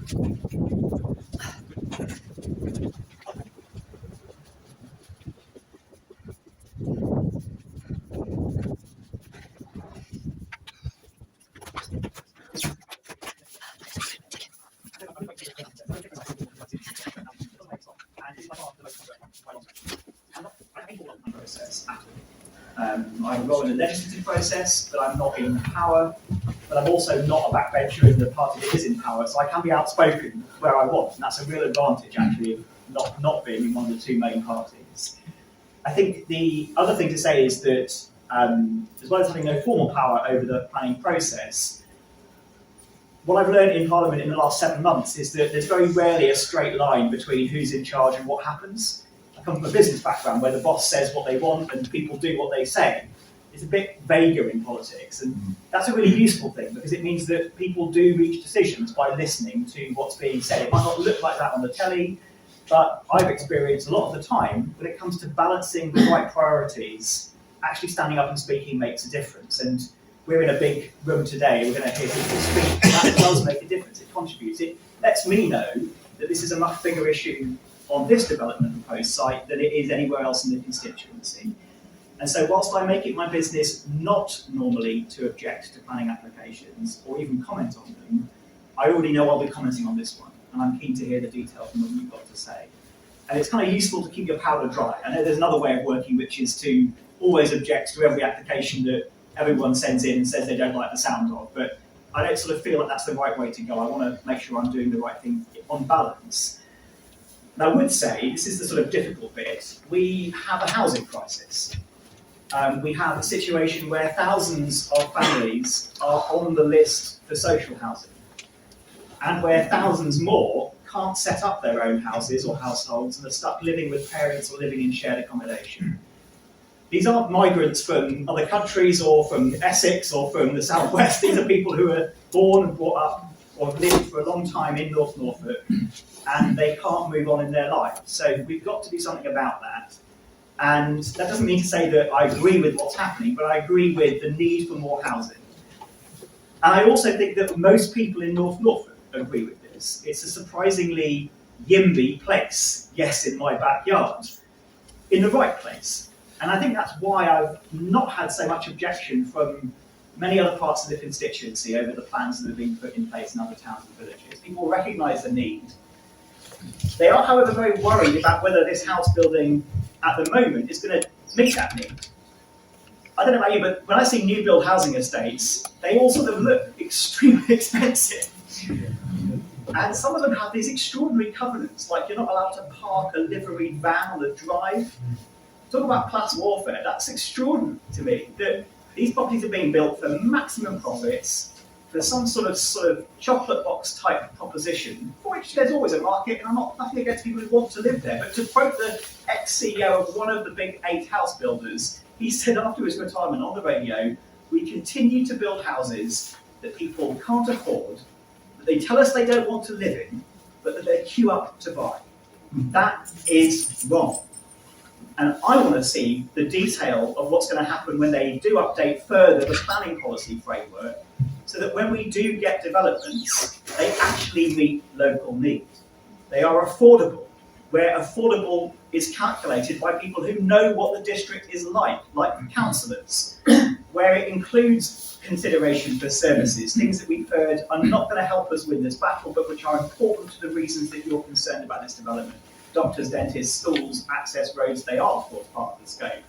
I'm involved in the legislative process, but I'm not in power. But I'm also not a backbencher in the party that is in power, so I can be outspoken where I want, and that's a real advantage actually of not being in one of the two main parties. I think the other thing to say is that as well as having no formal power over the planning process, what I've learned in Parliament in the last 7 months is that there's very rarely a straight line between who's in charge and what happens. I come from a business background where the boss says what they want and people do what they say. It's a bit vaguer in politics, and that's a really useful thing because it means that people do reach decisions by listening to what's being said. It might not look like that on the telly, but I've experienced a lot of the time when it comes to balancing the right priorities, actually standing up and speaking makes a difference. And we're in a big room today, we're going to hear people speak, and that does make a difference. It contributes. It lets me know that this is a much bigger issue on this development proposed site than it is anywhere else in the constituency. And so whilst I make it my business not normally to object to planning applications or even comment on them, I already know I'll be commenting on this one, and I'm keen to hear the detail from what you've got to say. And it's kind of useful to keep your powder dry. I know there's another way of working, which is to always object to every application that everyone sends in and says they don't like the sound of, but I don't sort of feel like that's the right way to go. I want to make sure I'm doing the right thing on balance. And I would say, this is the sort of difficult bit, we have a housing crisis. We have a situation where thousands of families are on the list for social housing, and where thousands more can't set up their own houses or households and are stuck living with parents or living in shared accommodation. These aren't migrants from other countries or from Essex or from the southwest. These are people who are born and brought up or have lived for a long time in North Norfolk, and they can't move on in their lives. So we've got to do something about that. And that doesn't mean to say that I agree with what's happening, but I agree with the need for more housing. And I also think that most people in North Norfolk agree with this. It's a surprisingly YIMBY place, yes, in my backyard, in the right place. And I think that's why I've not had so much objection from many other parts of the constituency over the plans that have been put in place in other towns and villages. People recognise the need. They are, however, very worried about whether this house building at the moment is going to meet that need. I don't know about you, but when I see new build housing estates, they all sort of look extremely expensive. And some of them have these extraordinary covenants, like you're not allowed to park a liveried van on a drive. Talk about class warfare, that's extraordinary to me, that these properties are being built for maximum profits, for some sort of chocolate box type proposition, for which there's always a market, and I'm not nothing against people who want to live there, but to quote the ex-CEO of one of the big 8 house builders, he said after his retirement on the radio, we continue to build houses that people can't afford, that they tell us they don't want to live in, but that they queue up to buy. That is wrong. And I want to see the detail of what's going to happen when they do update further the planning policy framework, so that when we do get developments, they actually meet local needs. They are affordable, where affordable is calculated by people who know what the district is like councillors, where it includes consideration for services, things that we've heard are not going to help us win this battle, but which are important to the reasons that you're concerned about this development. Doctors, dentists, schools, access roads, they are, of course, part of the scope.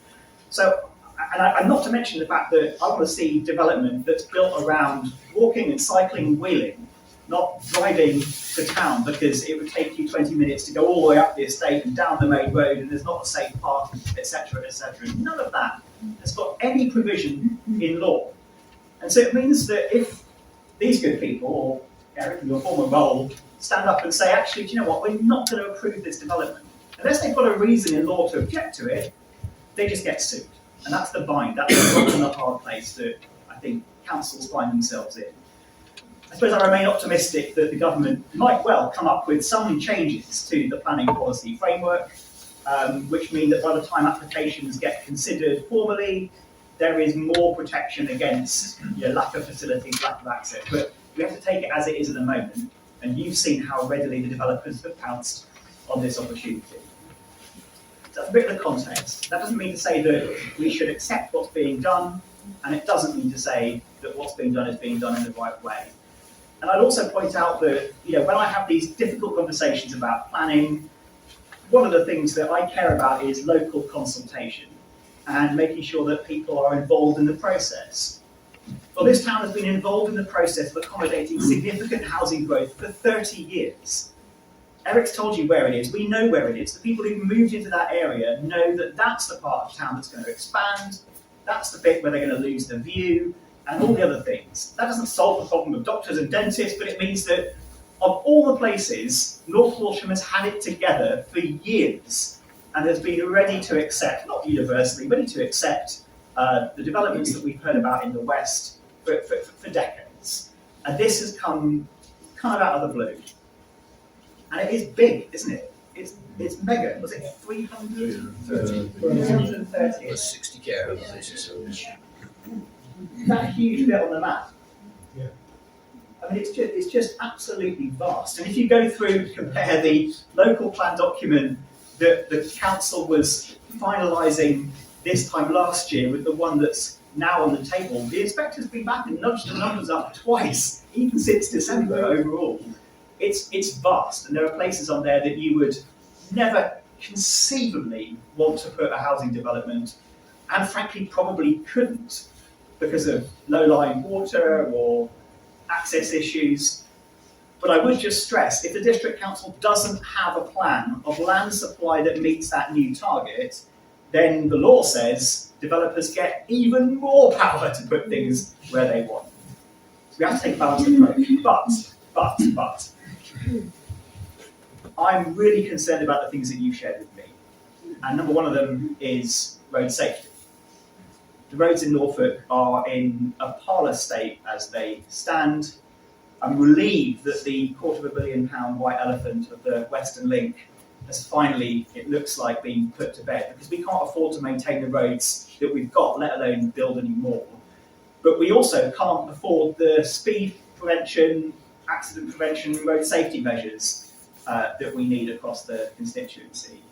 So, and not to mention the fact that I want to see development that's built around walking and cycling and wheeling, not driving to town because it would take you 20 minutes to go all the way up the estate and down the main road and there's not a safe park, etc., etc. None of that has got any provision in law. And so it means that if these good people, or Eric in your former role, stand up and say, actually, do you know what, we're not going to approve this development. Unless they've got a reason in law to object to it, they just get sued. And that's the bind, that's the rock and the hard place that I think councils find themselves in. I suppose I remain optimistic that the government might well come up with some changes to the planning policy framework, which mean that by the time applications get considered formally, there is more protection against lack of facilities, lack of access. But we have to take it as it is at the moment. And you've seen how readily the developers have pounced on this opportunity. So that's a bit of the context. That doesn't mean to say that we should accept what's being done, and it doesn't mean to say that what's being done is being done in the right way. And I'd also point out that, when I have these difficult conversations about planning, one of the things that I care about is local consultation and making sure that people are involved in the process. Well, this town has been involved in the process of accommodating significant housing growth for 30 years. Eric's told you where it is. We know where it is. The people who've moved into that area know that that's the part of town that's going to expand. That's the bit where they're going to lose the view and all the other things. That doesn't solve the problem of doctors and dentists, but it means that of all the places, North Walsham has had it together for years and has been ready to accept, not universally, ready to accept the developments that we've heard about in the West for decades. And this has come kind of out of the blue. And it is big, isn't it? It's mega. Was it 330? 330. 60 care homes. That huge bit on the map. Yeah. I mean, it's just absolutely vast. And if you go through, compare the local plan document that the council was finalising this time last year with the one that's now on the table, the inspector's been back and nudged the numbers up twice, even since December overall. It's vast, and there are places on there that you would never conceivably want to put a housing development, and frankly probably couldn't, because of low-lying water or access issues. But I would just stress, if the district council doesn't have a plan of land supply that meets that new target, then the law says developers get even more power to put things where they want. So we have to take a balanced approach. But, I'm really concerned about the things that you shared with me. And number one of them is road safety. The roads in Norfolk are in a parlour state as they stand. I'm relieved that the £250 million white elephant of the Western Link has finally, it looks like, been put to bed, because we can't afford to maintain the roads that we've got, let alone build any more. But we also can't afford the speed prevention, accident prevention, road safety measures that we need across the constituency.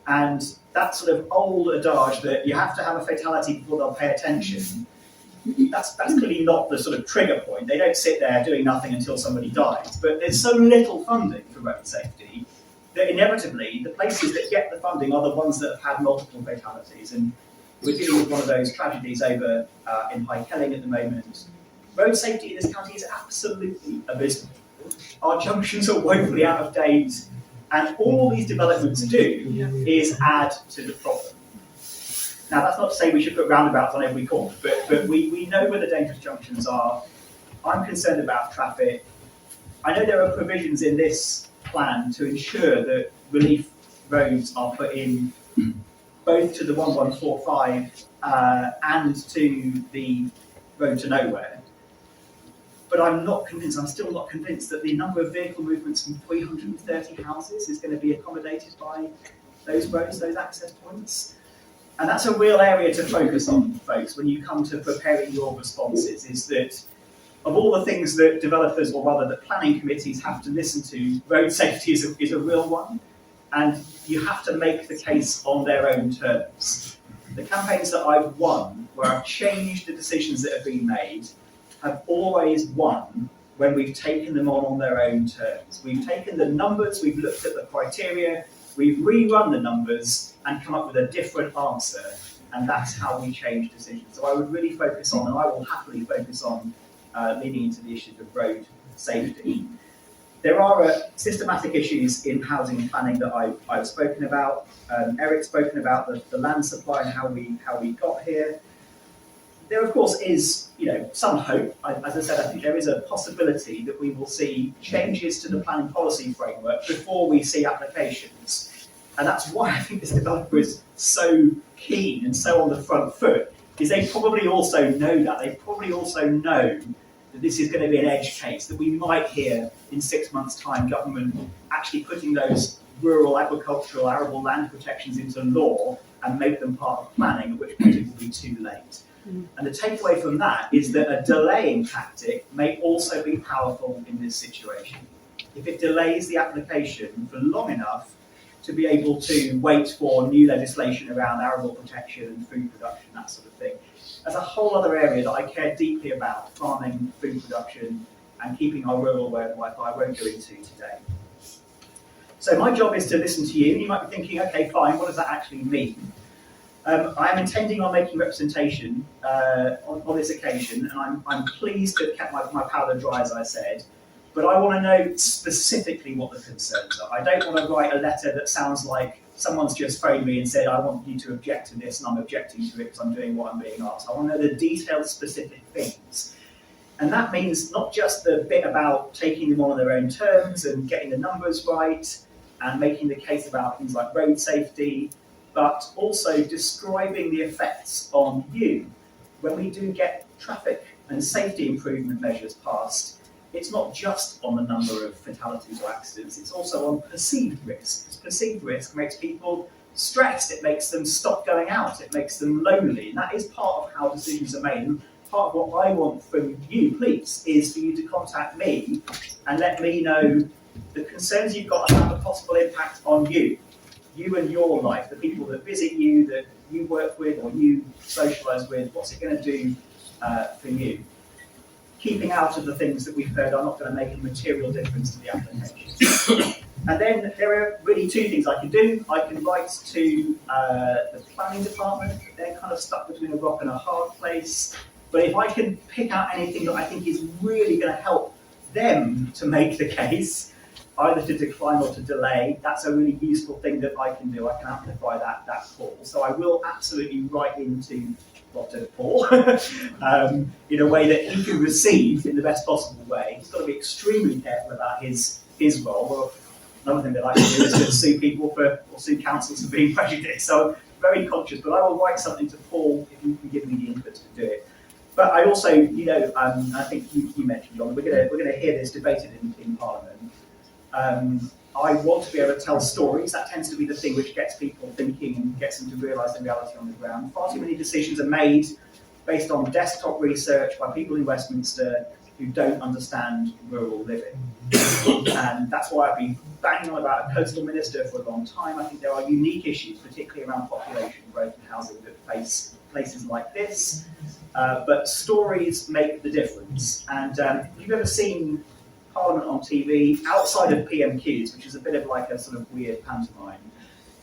And that sort of old adage that you have to have a fatality before they'll pay attention, that's clearly not the sort of trigger point. They don't sit there doing nothing until somebody dies. But there's so little funding for road safety that inevitably the places that get the funding are the ones that have had multiple fatalities. And we're dealing with one of those tragedies over in High Kelling at the moment. Road safety in this county is absolutely abysmal. Our junctions are woefully out of date, and all these developments do is add to the problem. Now, that's not to say we should put roundabouts on every corner, but we know where the dangerous junctions are. I'm concerned about traffic. I know there are provisions in this plan to ensure that relief roads are put in both to the 1145 and to the road to nowhere. But I'm not convinced, I'm still not convinced that the number of vehicle movements from 330 houses is going to be accommodated by those roads, those access points. And that's a real area to focus on, folks, when you come to preparing your responses, is that of all the things that developers, or rather that planning committees have to listen to, road safety is a real one. And you have to make the case on their own terms. The campaigns that I've won, where I've changed the decisions that have been made, have always won when we've taken them on their own terms. We've taken the numbers, we've looked at the criteria, we've rerun the numbers and come up with a different answer, and that's how we change decisions. So I would really focus on, and I will happily focus on, leading into the issues of road safety. There are systematic issues in housing and planning that I've spoken about. Eric's spoken about the land supply and how we got here. There, of course, is some hope. As I said, I think there is a possibility that we will see changes to the planning policy framework before we see applications. And that's why I think this developer is so keen and so on the front foot, is they probably also know that. They probably also know that this is going to be an edge case, that we might hear in 6 months' time government actually putting those rural agricultural arable land protections into law and make them part of planning, at which point it will be too late. And the takeaway from that is that a delaying tactic may also be powerful in this situation. if it delays the application for long enough to be able to wait for new legislation around arable protection and food production, that sort of thing. As a whole other area that I care deeply about, farming, food production, and keeping our rural wildlife, I won't go into today. So my job is to listen to you. You might be thinking, okay, fine, what does that actually mean? I am intending on making representation on this occasion, and I'm pleased to have kept my powder dry, as I said, but I want to know specifically what the concerns are. I don't want to write a letter that sounds like someone's just phoned me and said, I want you to object to this, and I'm objecting to it because I'm doing what I'm being asked. I want to know the detailed, specific things. And that means not just the bit about taking them on their own terms and getting the numbers right and making the case about things like road safety, but also describing the effects on you. When we do get traffic and safety improvement measures passed, it's not just on the number of fatalities or accidents, it's also on perceived risk. Perceived risk makes people stressed, it makes them stop going out, it makes them lonely, and that is part of how decisions are made. And part of what I want from you, please, is for you to contact me and let me know the concerns you've got and have a possible impact on you and your life, the people that visit you, that you work with or you socialise with. What's it going to do for you? Keeping out of the things that we've heard are not going to make a material difference to the application. And then there are really two things I can do. I can write to the planning department. They're kind of stuck between a rock and a hard place. But if I can pick out anything that I think is really going to help them to make the case, either to decline or to delay, that's a really useful thing that I can do. I can amplify that call. So I will absolutely write into Dr. Paul in a way that he can receive in the best possible way. He's got to be extremely careful about his role. Well, another thing that I can do is to sue people or sue councils for being prejudiced. So I'm very conscious, but I will write something to Paul if you can give me the input to do it. But I also, I think you mentioned, John, we're going to hear this debated in Parliament. I want to be able to tell stories. That tends to be the thing which gets people thinking and gets them to realise the reality on the ground. Far too many decisions are made based on desktop research by people in Westminster who don't understand rural living. And that's why I've been banging on about a coastal minister for a long time. I think there are unique issues, particularly around population growth and housing, that face places like this. But stories make the difference. And if you've ever seen Parliament on TV, outside of PMQs, which is a bit of like a sort of weird pantomime,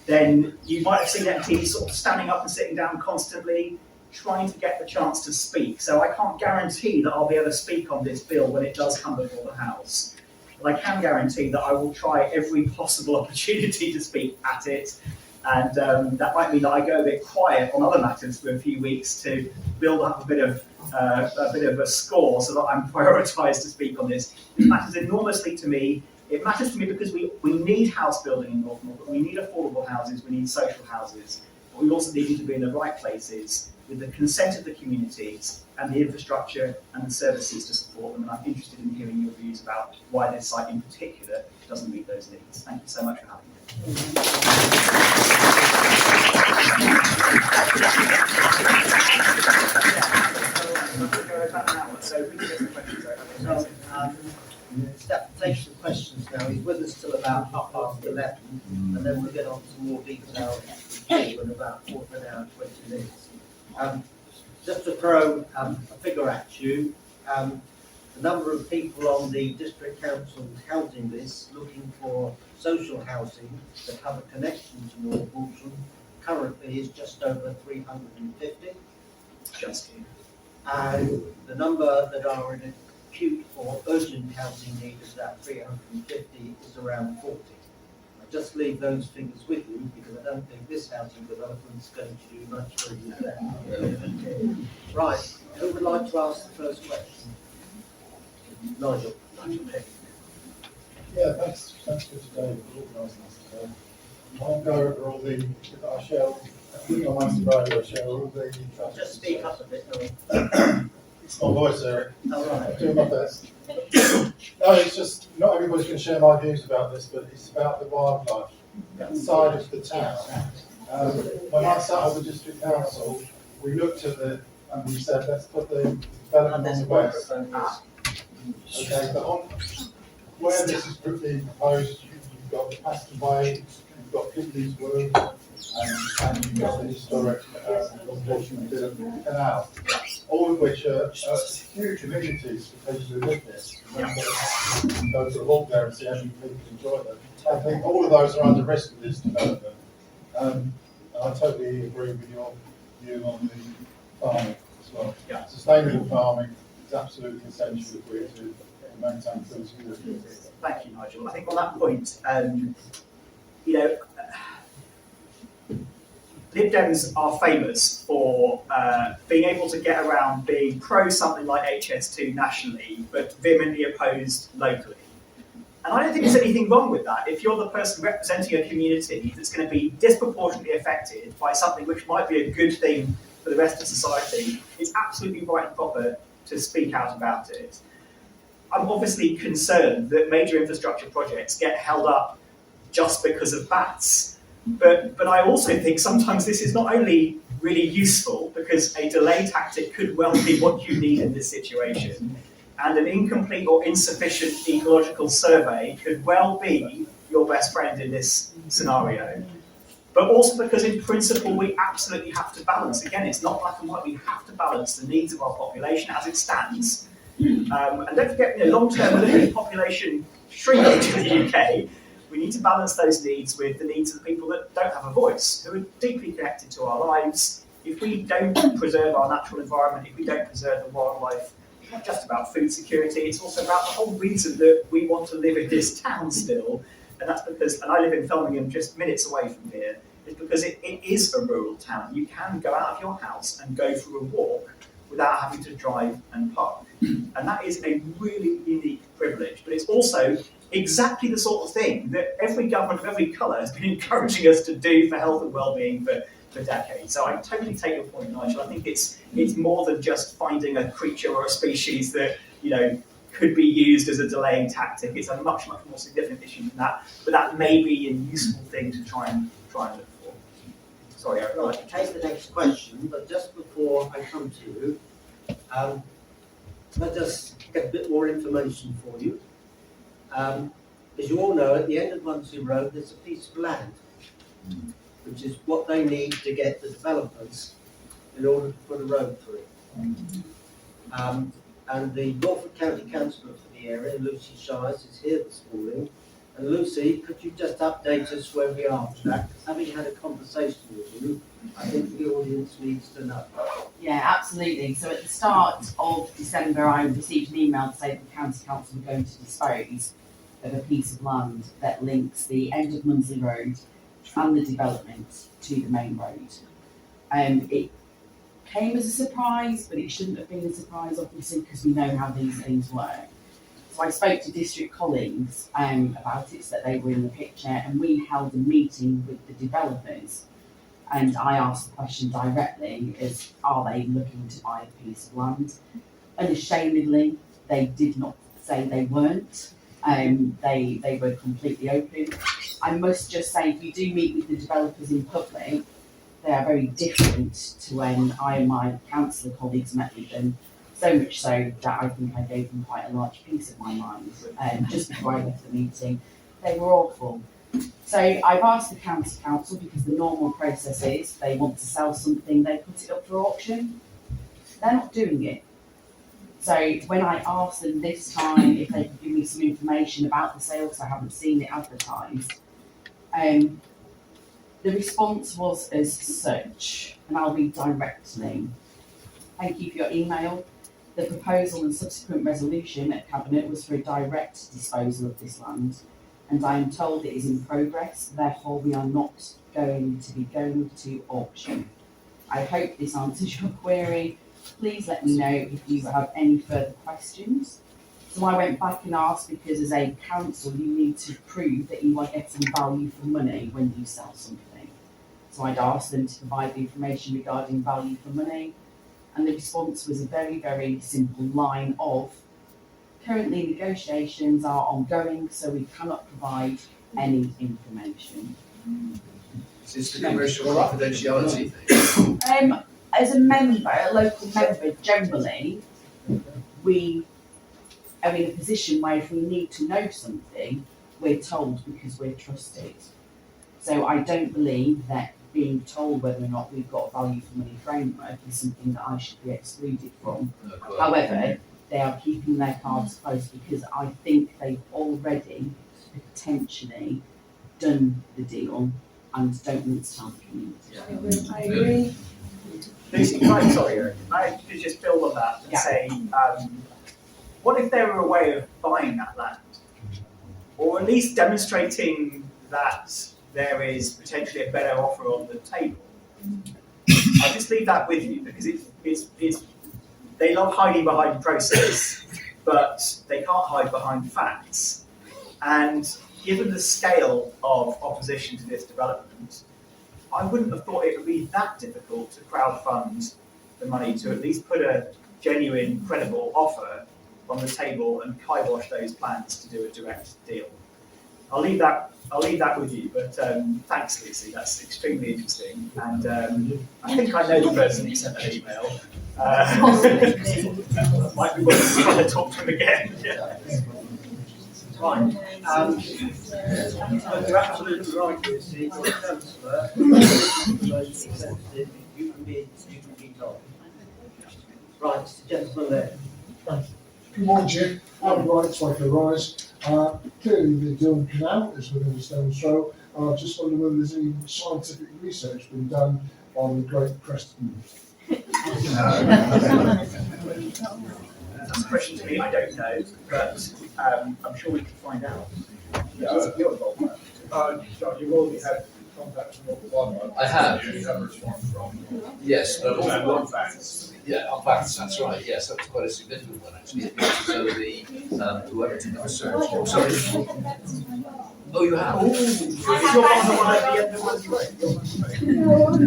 then you might have seen MPs sort of standing up and sitting down constantly, trying to get the chance to speak. So I can't guarantee that I'll be able to speak on this bill when it does come before the House. But I can guarantee that I will try every possible opportunity to speak at it. And that might mean that I go a bit quiet on other matters for a few weeks to build up a bit of a score so that I'm prioritised to speak on this. It matters enormously to me. It matters to me because we need house building in North Norfolk. We need affordable houses. We need social houses. But we also need them to be in the right places with the consent of the communities and the infrastructure and the services to support them. And I'm interested in hearing your views about why this site in particular doesn't meet those needs. Thank you so much for having me. Steph takes the questions now. He's with us till about 11:30, and then we'll get on to more detail in about quarter of an hour, 20 minutes. Just to throw a figure at you, the number of people on the district council's housing list looking for social housing that have a connection to North Walsham currently is just over 350. Just here. And the number that are in acute or urgent housing need of that 350 is around 40. I'll just leave those figures with you because I don't think this housing development is going to do much for you there. Right, who would like to ask the first question? Nigel. Yeah, thanks for today, for organising this today. I'll go over all the, I share, I think on my sobriety, I share all the traffic. Just speak up a bit, no? It's my voice, Eric. All right. I'm doing my best. No, it's just, not everybody's going to share my views about this, but it's about the wildlife side of the town. When I sat on the district council, we looked at it and we said, let's put the development on the west. Okay, but where this is being proposed, you've got the passageway, you've got Piddly's Wood, and you've got the historic North Walsham canal, all of which are huge amenities for people who live there. And those who walk there and see how many people enjoy them. I think all of those are under risk with this development. And I totally agree with your view on the farming as well. Yeah. Sustainable farming is absolutely essential if we're to maintain food security. Thank you, Nigel. I think on that point, you know, Lib Dems are famous for being able to get around being pro something like HS2 nationally, but vehemently opposed locally. And I don't think there's anything wrong with that. If you're the person representing a community that's going to be disproportionately affected by something which might be a good thing for the rest of society, it's absolutely right and proper to speak out about it. I'm obviously concerned that major infrastructure projects get held up just because of bats. But I also think sometimes this is not only really useful, because a delay tactic could well be what you need in this situation, and an incomplete or insufficient ecological survey could well be your best friend in this scenario. But also because in principle we absolutely have to balance, again it's not black and white, we have to balance the needs of our population as it stands. And don't forget, long-term we're looking at population shrinkage in the UK. We need to balance those needs with the needs of the people that don't have a voice, who are deeply connected to our lives. If we don't preserve our natural environment, if we don't preserve the wildlife, it's not just about food security, it's also about the whole reason that we want to live in this town still. And that's because, and I live in Felmingham just minutes away from here, it's because it is a rural town. You can go out of your house and go for a walk without having to drive and park. And that is a really unique privilege, but it's also exactly the sort of thing that every government of every colour has been encouraging us to do for health and well-being for decades. So I totally take your point, Nigel. I think it's more than just finding a creature or a species that, could be used as a delaying tactic. It's a much, much more significant issue than that, but that may be a useful thing to try and look for. Sorry, I'd Right, take the next question, but just before I come to you, let us get a bit more information for you. As you all know, at the end of Mundesley Road, there's a piece of land, which is what they need to get the developers in order to put a road through it. And the Norfolk County Councillor for the area, Lucy Shires, is here this morning. And Lucy, could you just update us where we are with that? Because having had a conversation with you, I think the audience needs to know. Yeah, absolutely. So at the start of December, I received an email to say that the County Council were going to dispose of a piece of land that links the end of Mundesley Road and the development to the main road. It came as a surprise, but it shouldn't have been a surprise, obviously, because we know how these things work. So I spoke to district colleagues about it, so that they were in the picture, and we held a meeting with the developers. And I asked the question directly, are they looking to buy a piece of land? Unashamedly, they did not say they weren't. They were completely open. I must just say, if you do meet with the developers in public, they are very different to when I and my councillor colleagues met with them. So much so that I think I gave them quite a large piece of my mind just before I left the meeting. They were awful. So I've asked the county council, because the normal process is they want to sell something, they put it up for auction. They're not doing it. So when I asked them this time if they could give me some information about the sale, because I haven't seen it advertised, the response was as such, and I'll read directly. Thank you for your email. The proposal and subsequent resolution at Cabinet was for a direct disposal of this land, and I am told it is in progress, therefore we are not going to be going to auction. I hope this answers your query. Please let me know if you have any further questions. So I went back and asked, because as a council you need to prove that you are getting value for money when you sell something. So I'd asked them to provide the information regarding value for money, and the response was a very, very simple line of, currently negotiations are ongoing, so we cannot provide any information. Is this the commercial confidentiality thing? As a member, a local member, generally, we are in a position where if we need to know something, we're told because we're trusted. So I don't believe that being told whether or not we've got a value for money framework is something that I should be excluded from. However, they are keeping their cards close because I think they've already potentially done the deal and don't want to tell the community. I agree. Lucy, can I, sorry, Eric, can I just build on that and Yeah. say, what if there were a way of buying that land? Or at least demonstrating that there is potentially a better offer on the table? I'll just leave that with you because it's they love hiding behind process, but they can't hide behind facts. And given the scale of opposition to this development, I wouldn't have thought it would be that difficult to crowdfund the money to at least put a genuine, credible offer on the table and kibosh those plans to do a direct deal. I'll leave that with you, but thanks, Lucy. That's extremely interesting, and I think I know the person who sent that email. Might be worth trying to talk to him again. Yeah. Right, you're absolutely right, Lucy, you're a councillor, most representative, you can be told. Right, it's the gentleman there. Good morning, Jim. I'm right to make a rise. Clearly, the Durham Canal is within a stone's throw. I just wonder whether there's any scientific research been done on the Great Crested. That's a question to me, I don't know, but I'm sure we can find out. You're involved. John, you've already had contact from North Walsham. I have. You have a response from. Yes, but And also on facts. yeah, on facts, that's right. Yes, that was quite a significant one actually. It was so the whoever did the research. Oh, sorry. Oh, you have. Is your one the one at the end of Mundesley Road?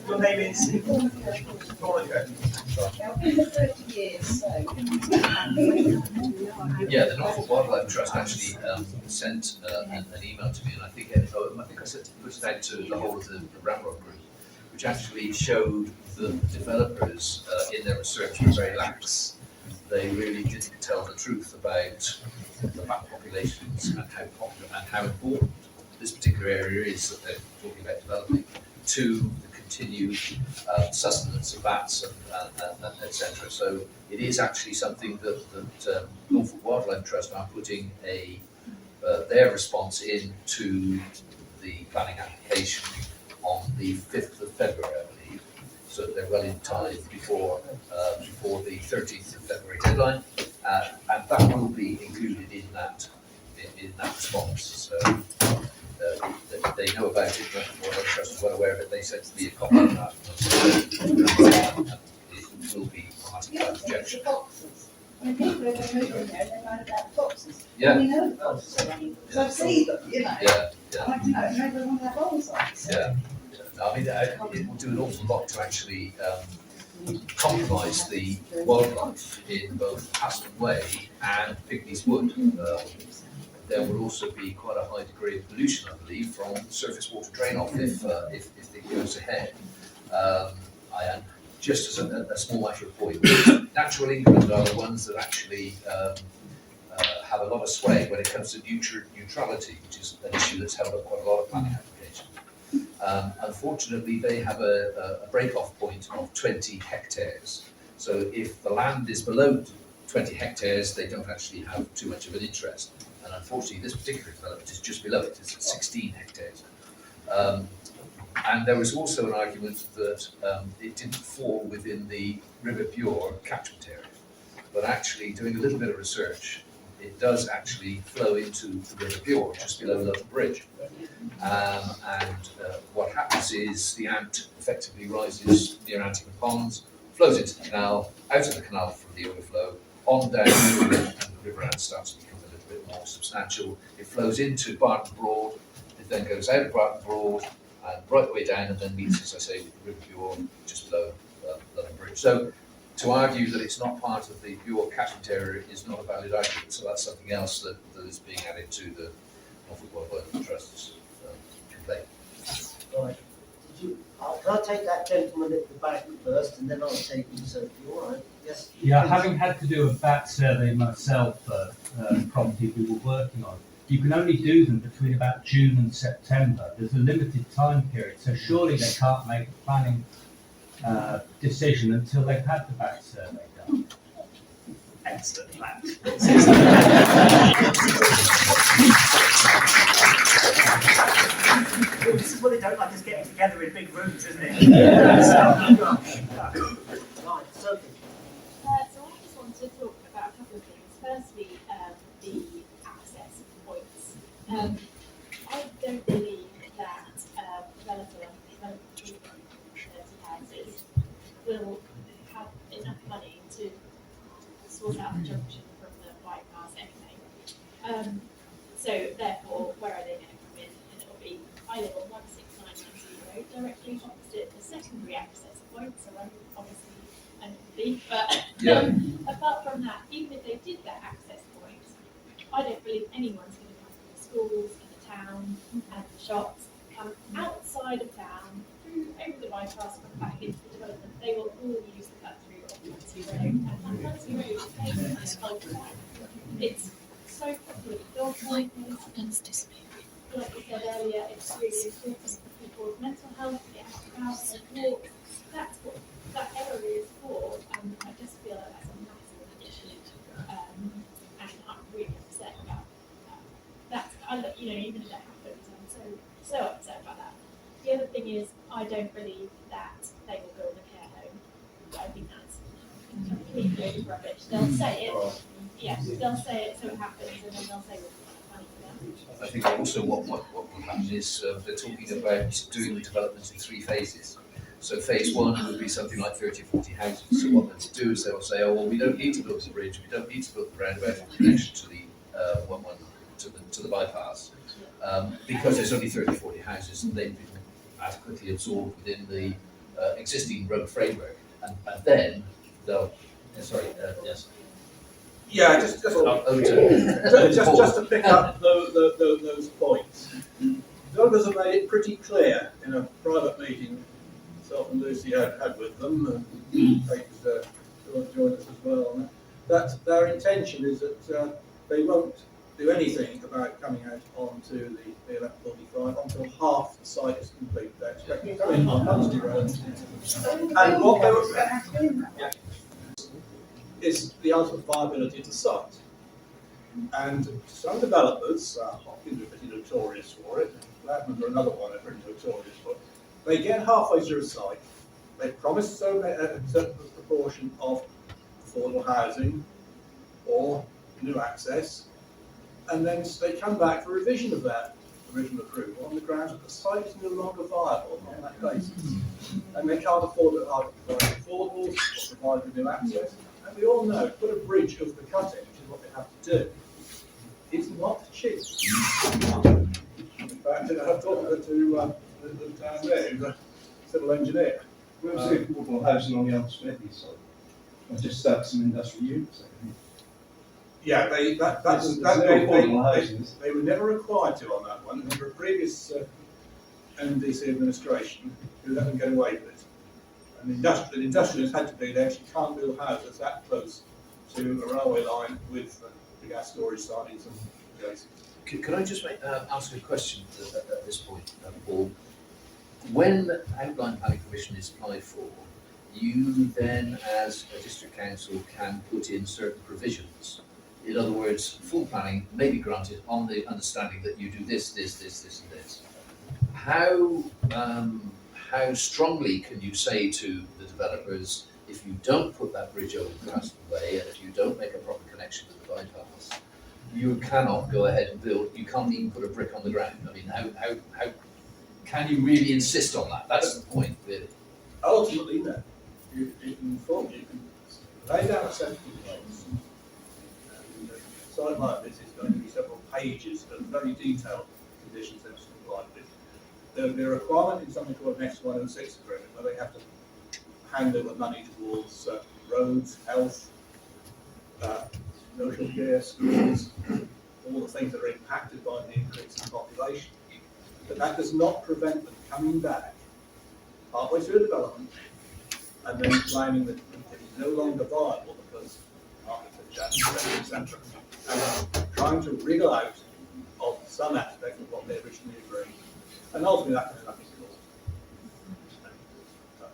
Your name is? Yeah, the North Wildlife Trust actually sent an email to me, and I think I put it out to the whole of the Ramrod group, which actually showed the developers in their research were very lax. They really didn't tell the truth about the bat populations and how popular and how important this particular area is that they're talking about developing to the continued sustenance of bats and etc. So it is actually something that Norfolk Wildlife Trust are putting their response in to the planning application on the 5th of February, I believe. So they're well in time before the 13th of February deadline, and that will be included in that response. So they know about it, but the trust is well aware of it. They sent me a copy of that. It will be automatic objection. When people are moving there, they know about foxes. Yeah. We know the foxes are running, because I've seen them, you know. Yeah, I like to know, maybe they want to have holes on. yeah. I mean, it will do an awful lot to actually compromise the wildlife in both Aston Way and Pigneys Wood. There will also be quite a high degree of pollution, I believe, from surface water drain off if it goes ahead. And just as a small matter of point, Natural England are the ones that actually have a lot of sway when it comes to neutrality, which is an issue that's held up quite a lot of planning applications. Unfortunately, they have a break-off point of 20 hectares. So if the land is below 20 hectares, they don't actually have too much of an interest. And unfortunately, this particular development is just below it. It's at 16 hectares. And there was also an argument that it didn't fall within the River Bure catchment area. But actually, doing a little bit of research, it does actually flow into the River Bure, just below London Bridge. What happens is the Ant effectively rises near Antigua Ponds, flows into the canal, out of the canal from the overflow, on down the river, and the river Ant starts to become a little bit more substantial. It flows into Barton Broad, it then goes out of Barton Broad, and right the way down, and then meets, as I say, with the River Bure just below London Bridge. So to argue that it's not part of the Bure catchment area is not a valid argument. So that's something else that is being added to the Norfolk Wildlife Trust's complaint. Right. Can I take that gentleman at the back first, and then I'll take you, Sophie, all right? Yes? Yeah, having had to do a bat survey myself for property we were working on, you can only do them between about June and September. There's a limited time period, so surely they can't make a planning decision until they've had the bat survey done. Excellent plan. Well, this is what they don't like us getting together in big rooms, isn't it? Right, Sophie. So I just want to talk about a couple of things. Firstly, the access points. I don't believe that development houses will have enough money to sort out the junction from the bypass anyway. So therefore, where are they going to come in? And it'll be, I live on 16990 road, directly opposite the secondary access point, so I'm obviously but apart from that, even if they did that access point, I don't believe anyone's going to come from the schools and the town and the shops, come outside of town, through over the bypass, come back into the development. They will all use the cut through of Mundesley Road, and that Mundesley Road is taking this whole time. It's so popular with dog walkers. Like we said earlier, it's really important for people's mental health, get out and walk. That's what that area is for, and I just feel like that's a massive issue, and I'm really upset about that. Even if that happens, I'm so upset about that. The other thing is, I don't believe that they will build a care home. I think that's a complete load of rubbish. They'll say it, they'll say it so it happens, and then they'll say we'll money for them. I think also what will happen is they're talking about doing the development in 3 phases. So phase 1 would be something like 30 or 40 houses. So what they'll do is they'll say, oh well, we don't need to build the bridge, we don't need to build the roundabout in connection to the to the bypass, because there's only 30 or 40 houses and they've been adequately absorbed within the existing road framework, and then they'll. Yes. Yeah, just to pick up those points. Developers have made it pretty clear in a private meeting myself and Lucy had with them, and Kate's joined us as well on that their intention is that they won't do anything about coming out onto the 1145 until half the site is complete. They're expecting to come in on Mundesley Road. And what they were is the ultimate viability of the site. And some developers, Hopkins are pretty notorious for it, Gladman are another one, they're pretty notorious for it. They get halfway through a site, they promise a certain proportion of affordable housing or new access, and then they come back for revision of that original approval on the grounds that the site is no longer viable on that basis. And they can't afford to provide affordables or provide the new access. And we all know, put a bridge over the cutting, which is what they have to do, it's not cheap. In fact, I've talked to the town there, who's a civil engineer. Where's the affordable housing on the Unsmithy side? I just started some industrial units. Yeah, they were never required to on that one. Under a previous NDC administration, who let them get away with it. And the industrial has had to be there. She can't build houses that close to a railway line with the gas storage sidings and gases. Can I just ask a question at this point, Paul? When outline planning permission is applied for, you then, as a district council, can put in certain provisions. In other words, full planning may be granted on the understanding that you do this, and this. How strongly can you say to the developers, if you don't put that bridge over the Castle Way and if you don't make a proper connection with the bypass, you cannot go ahead and build, you can't even put a brick on the ground? I mean, how can you really insist on that? That's the point, really. Ultimately, no. You can lay down a central place. And a site like this is going to be several pages of very detailed conditions and stuff like this. There will be a requirement in something called an S106 agreement where they have to hand over money towards roads, health, social care, schools, all the things that are impacted by the increase in population. But that does not prevent them coming back halfway through development and then claiming that it is no longer viable because architecture, etc. And trying to wriggle out of some aspect of what they originally agreed. And ultimately that can happen to court.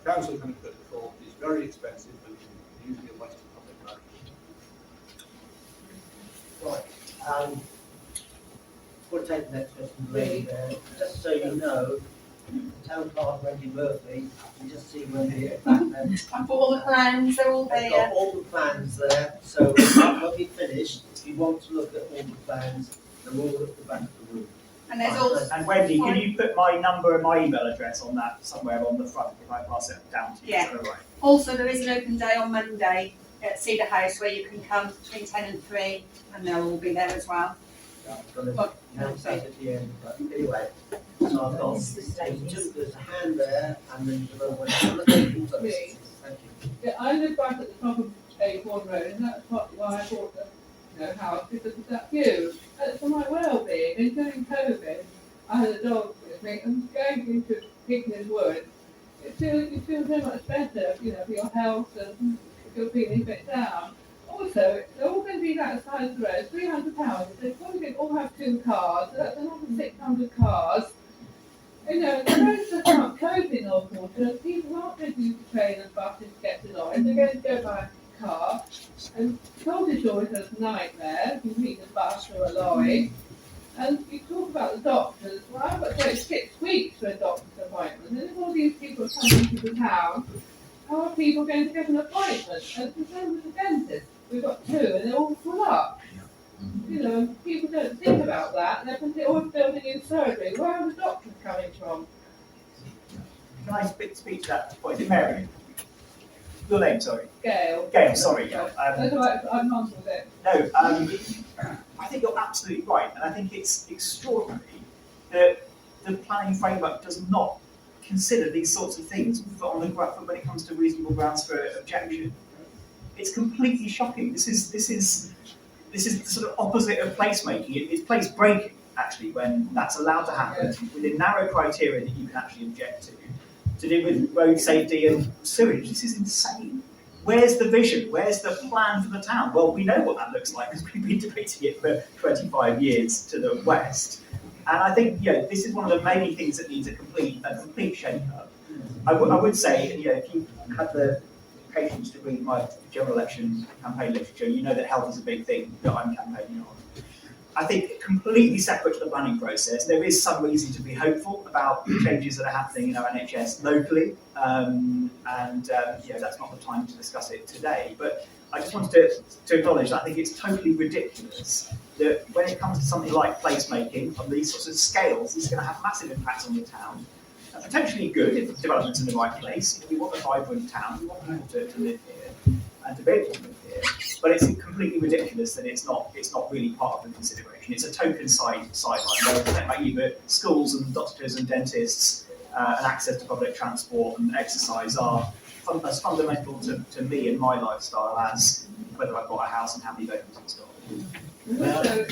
Council coming to court is very expensive and usually a waste of public money. Right, we'll take the next question, lady there. Just so you know, town clerk Wendy Murphy, you just see Wendy at back there. I've got all the plans, they're all They've got there. all the plans there, so when we finish, if you want to look at all the plans, they're all at the back of the room. And there's also, And Wendy, can you put my number and my email address on that somewhere on the front if I pass it down to you? Yeah. Is that all right? also there is an open day on Monday at Cedar House where you can come between 10 and 3 and they'll all be there as well. I'm gonna But, announce that at the end, but anyway, so I've got, there's a hand there, and then there's another one. Thank you. Yeah, I live right at the top of A1 Road, and that's partly why I bought the house, because of that view. And it's for my well-being, and during COVID, I had a dog with me, and going into Hickman's Wood, you feel so much better, for your health, and if you're feeling a bit down. Also, they're all going to be that side of the road, £300. They're probably all have 2 cars, so that's another 600 cars. The roads are not closed in North Walsham. People aren't going to use the train and buses to get to Norwich. They're going to go by car. And Cottage always has a nightmare. You meet a bus or a lorry. And you talk about the doctors. Well, I've got to wait 6 weeks for a doctor's appointment. And if all these people are coming to the town, how are people going to get an appointment? And the same with the dentist. We've got 2 and they're all full up. People don't think about that. They're always building new surgery. Where are the doctors coming from? Can I speak to that point? Is it Mary? Your name, sorry. Gail. Gail, sorry. That's all right, I'm on with it. No, I think you're absolutely right, and I think it's extraordinary that the planning framework does not consider these sorts of things on the when it comes to reasonable grounds for objection. It's completely shocking. This is the sort of opposite of placemaking. It's place breaking actually when that's allowed to happen within narrow criteria that you can actually object to do with road safety and sewage. This is insane. Where's the vision? Where's the plan for the town? Well, we know what that looks like because we've been debating it for 25 years to the west. And I think this is one of the many things that needs a complete shake-up. I would say, if you had the patience to read my general election campaign literature, you know that health is a big thing that I'm campaigning on. I think completely separate to the planning process, there is some reason to be hopeful about the changes that are happening in our NHS locally, that's not the time to discuss it today. But I just wanted to acknowledge that I think it's totally ridiculous that when it comes to something like placemaking on these sorts of scales, this is going to have massive impacts on the town. Potentially good if the development's in the right place. We want a vibrant town, we want people to live here and to be able to live here. But it's completely ridiculous that it's not really part of the consideration. It's a token sideline where we think about either schools and doctors and dentists and access to public transport and exercise are as fundamental to me and my lifestyle as whether I've got a house and how many bedrooms it's got. Also,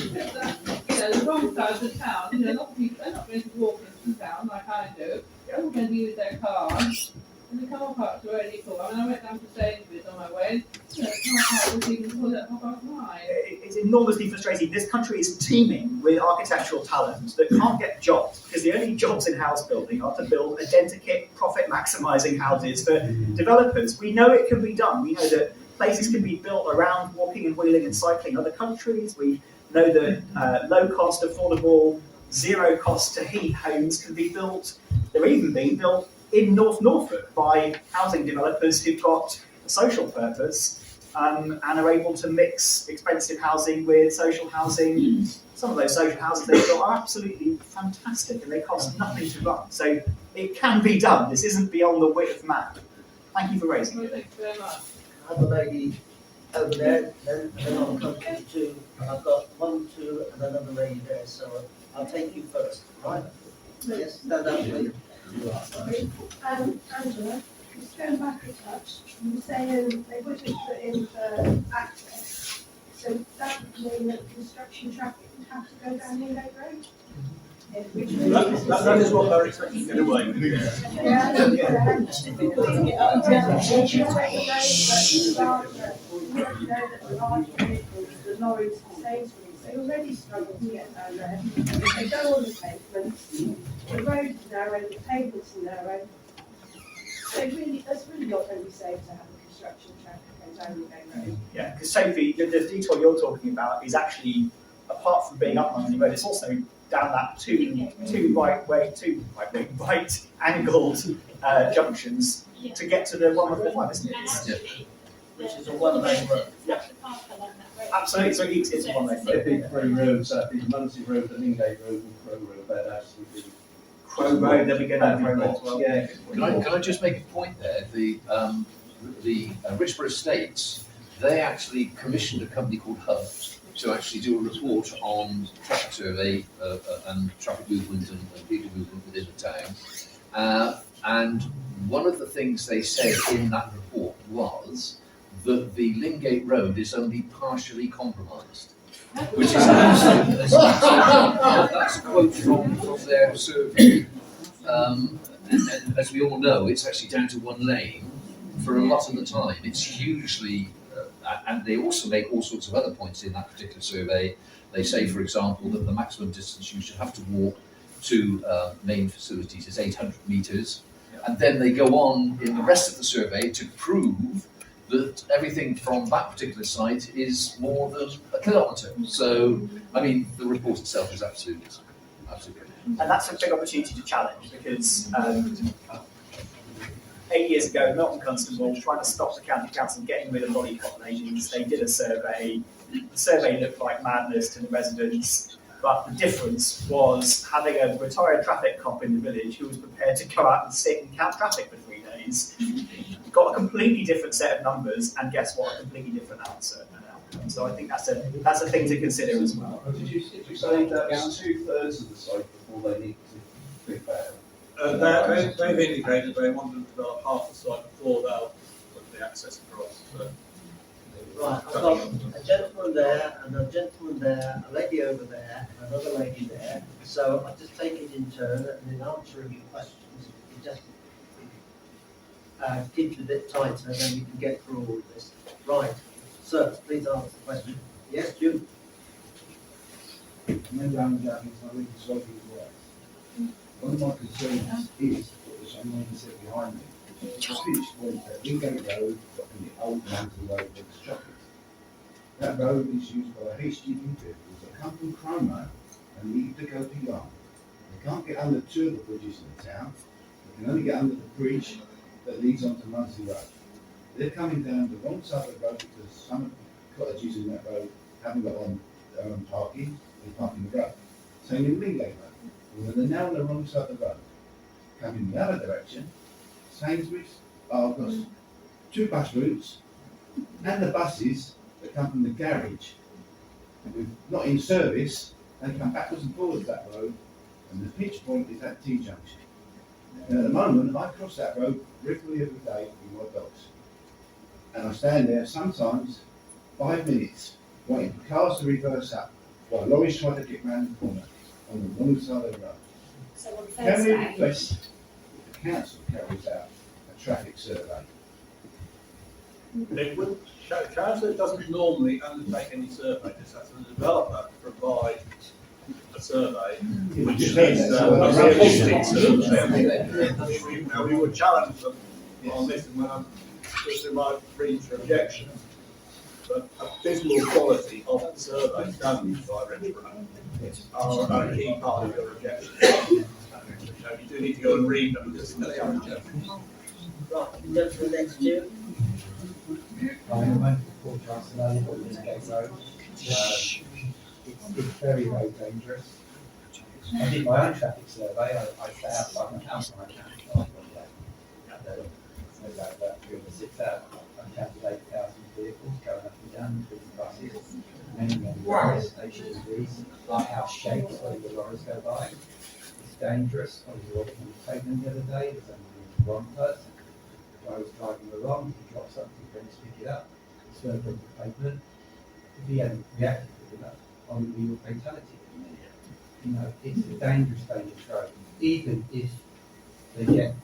the wrong side of the town, a lot of people are not going to walk into town like I do. They're all going to use their cars, and the car parks are already full. I went down to Sainsbury's on my way, the car park was even full at 9:30. It's enormously frustrating. This country is teeming with architectural talent that can't get jobs because the only jobs in house building are to build identikit, profit-maximising houses for developers. We know it can be done. We know that places can be built around walking and wheeling and cycling in other countries. We know that low-cost, affordable, zero-cost to heat homes can be built. They're even being built in North Norfolk by housing developers who've got a social purpose and are able to mix expensive housing with social housing. Some of those social houses they've got are absolutely fantastic and they cost nothing to run. So it can be done. This isn't beyond the wit of man. Thank you for raising it. Thank you very much. I have a lady over there, then I'll come to you 2. I've got 1, 2, and another lady there, so I'll take you first, right? Yes, stand up, please. Angela, just going back a touch, you were saying they wouldn't put in for access, so that would mean that construction traffic would have to go down Ingo Road? That is what they're expecting to get away with. The lorries and Sainsbury's, they already struggle to get down there. They go on the pavements, the road is narrow, the pavements are narrow. So really, that's really not going to be safe to have a construction traffic go down the main road. Yeah, because Sophie, the detour you're talking about is actually, apart from being up Mundesley Road, it's also down that two right angled junctions to get to the one with the five, isn't And it? actually, Which is a one-lane road. Have to park along that road. Absolutely, so it's one lane. The big three roads, the Mundesley Road, the Lingate Road and Crow Road, they'd actually be. Crow Road, then we go down Crow Road as well. Yeah. Can I just make a point there? The Richborough Estates, they actually commissioned a company called Hut to actually do a report on traffic survey and traffic movement and people movement within the town. And one of the things they said in that report was that the Lingate Road is only partially compromised. Which is absolutely, that's a quote from their survey. And as we all know, it's actually down to one lane for a lot of the time. It's hugely, and they also make all sorts of other points in that particular survey. They say, for example, that the maximum distance you should have to walk to main facilities is 800 metres. And then they go on in the rest of the survey to prove that everything from that particular site is more than a kilometre. So, I mean, the report itself is absolutely. And that's a big opportunity to challenge because 8 years ago, Milton Constable, trying to stop the county council getting rid of lorry populations, they did a survey. The survey looked like madness to the residents, but the difference was having a retired traffic cop in the village who was prepared to go out and sit and count traffic for 3 days. Got a completely different set of numbers, and guess what? A completely different answer and outcome. So I think that's a thing to consider as well. Did you say that was 2/3 of the site before they need to think about it? They've indicated they wanted to develop half the site before they'll put the access across. So. Right, I've got a gentleman there, and a gentleman there, a lady over there, and another lady there. So I'll just take it in turn, and in answering your questions, you just keep it a bit tighter, and then we can get through all of this. Right, sir, please answer the question. Yes, Jim? One of my concerns is, which I'm going to sit behind me, the finish point at Lingate Road and the old Mundesley Road with the traffic. That road is used by HGV vehicles that come from Cromer and need to go to Yarm. They can't get under 2 of the bridges in the town. They can only get under the bridge that leads onto Mundesley Road. They're coming down the wrong side of the road because some of the cottages in that road haven't got their own parking. They park in the road. Same in Lingate Road. Well, they're now on the wrong side of the road. Coming the other direction, Sainsbury's got 2 bus routes, and the buses that come from the garage, not in service, they come backwards and forwards that road, and the pitch point is at T-junction. And at the moment, I cross that road regularly every day with my dogs. And I stand there sometimes 5 minutes waiting for cars to reverse up while lorries try to get round the corner on the wrong side of the road. So on Can we Thursday, request that the council carries out a traffic survey? It would, council doesn't normally undertake any survey, just has the developer provide a survey, which is a realistic survey. Now, we would challenge them on this, and when I'm just in my read for objection, but a visual quality of the survey done by Richborough are a key part of your objection. You do need to go and read them, because they are objections. Right, gentleman next to you. Paul Heinrich, Mundesley Road. It's very, very dangerous. I did my own traffic survey. I set out by my house and I counted one day. No doubt that during the 6 hours, I counted 8,000 vehicles going up and down, including buses, many lorries, HGVs, lighthouse shapes where the lorries go by. It's dangerous. I was walking on the pavement the other day. There's only one person. I was driving along, he dropped something for him to pick it up, swerved on the pavement. If he hadn't reacted quick enough, I would be a fatality. you know, it's a dangerous road. Even if they get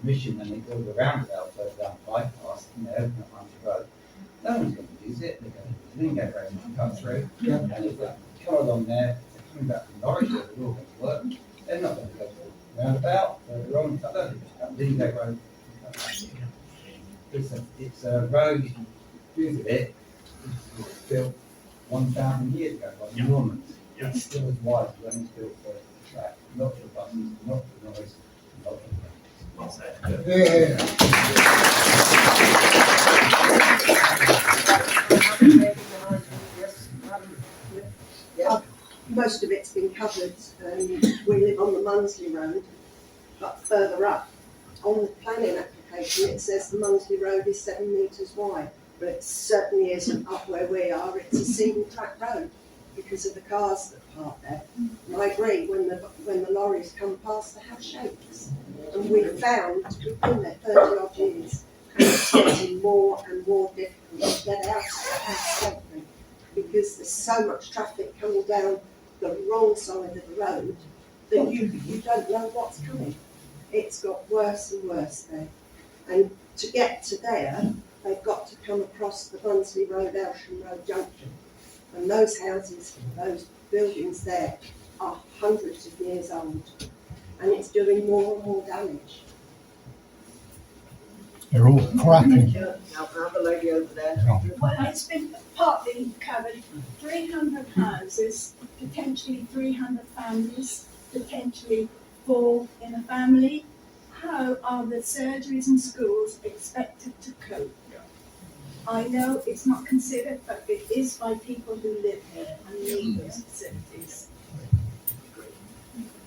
permission and they build a roundabout further down the bypass and they open up Mundesley Road, no one's going to use it. They're going to use Lingate Road to cut through. And if they come along there, they're coming back from Norwich, they're all going to work. They're not going to go to the roundabout further on. They're going to cut Lingate Road. It's a road, you can use it. It was built 1,000 years ago by the Normans. It's still as wide as when it's built for track, not for buses, not for noise, not for Well said. Yeah, most of it's been covered. We live on the Mundesley Road, but further up on the planning application it says the Mundesley Road is 7 metres wide, but it certainly isn't up where we are. It's a single track road because of the cars that park there. And I agree, when the lorries come past, the house shakes. And we've been there 30 odd years, and it's getting more and more difficult to get out of the house safely because there's so much traffic coming down the wrong side of the road that you don't know what's coming. It's got worse and worse there. And to get to there, they've got to come across the Mundesley Road, Elsham Road junction. And those houses, those buildings there are hundreds of years old. And it's doing more and more damage. They're all crapping. Now, the lady over there. Well, it's been partly covered. 300 houses, potentially 300 families, potentially 4 in a family. How are the surgeries and schools expected to cope? I know it's not considered, but it is by people who live here and need those facilities.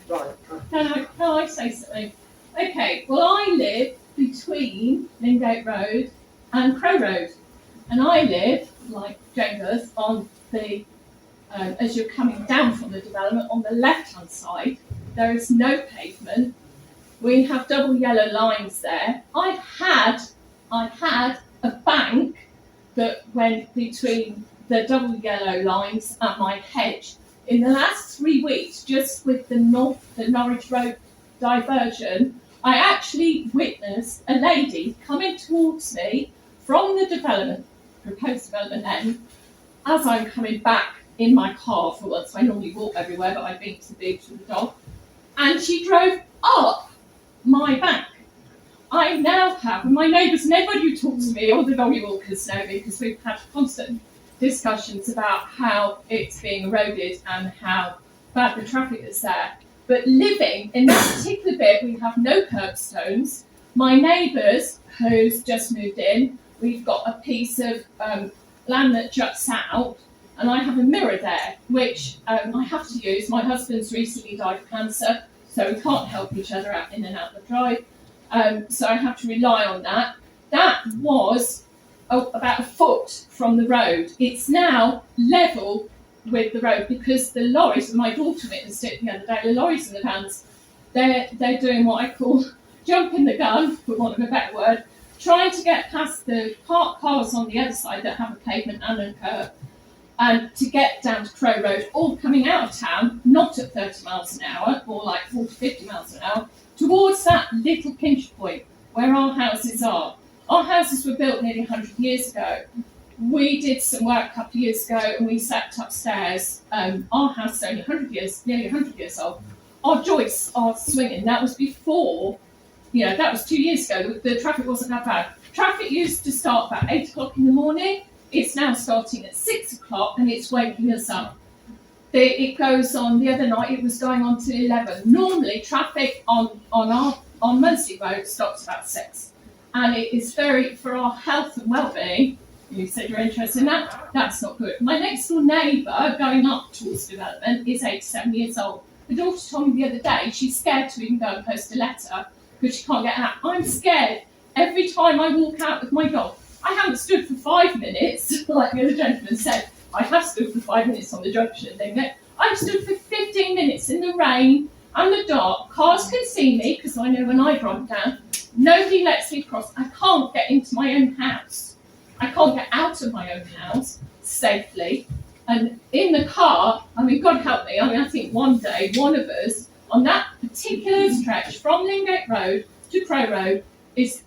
Right. Can I say something? Okay, well I live between Lingate Road and Crow Road. And I live, like Jane does, on the, as you're coming down from the development, on the left-hand side. There is no pavement. We have double yellow lines there. I had a bank that went between the double yellow lines and my hedge. In the last 3 weeks, just with the Norwich Road diversion, I actually witnessed a lady coming towards me from the proposed development end, as I'm coming back in my car for once. I normally walk everywhere, but I've been to the beach with the dog. And she drove up my bank. I now have, and my neighbours and everybody who talks to me, all the doggy walkers know me, because we've had constant discussions about how it's being eroded and how bad the traffic is there. But living in that particular bit, we have no curbstones. My neighbours, who's just moved in, we've got a piece of land that juts out, and I have a mirror there, which I have to use. My husband's recently died of cancer, so we can't help each other out in and out the drive. So I have to rely on that. That was about a foot from the road. It's now level with the road because the lorries, my daughter witnessed it the other day, the lorries and the vans, they're doing what I call jumping the gun, for want of a better word, trying to get past the parked cars on the other side that have a pavement and a curb, and to get down to Crow Road, all coming out of town, not at 30 miles an hour, or like 40, 50 miles an hour, towards that little pinch point where our houses are. Our houses were built nearly 100 years ago. We did some work a couple of years ago and we sat upstairs. Our house is only nearly 100 years old. Our joists are swinging. That was before, that was 2 years ago. The traffic wasn't that bad. Traffic used to start about 8 o'clock in the morning. It's now starting at 6 o'clock and it's waking us up. It goes on, the other night it was going on till 11. Normally traffic on Mundesley Road stops about 6. And it is for our health and well-being, you said you're interested in that, that's not good. My next door neighbour going up towards development is 87 years old. The daughter told me the other day she's scared to even go and post a letter because she can't get out. I'm scared every time I walk out with my dog. I haven't stood for 5 minutes, like the other gentleman said. I have stood for 5 minutes on the junction. I've stood for 15 minutes in the rain and the dark. Cars can see me because I know when I drive down. Nobody lets me cross. I can't get into my own house. I can't get out of my own house safely. And in the car, I mean, God help me, I mean, I think one day, one of us, on that particular stretch from Lingate Road to Crow Road,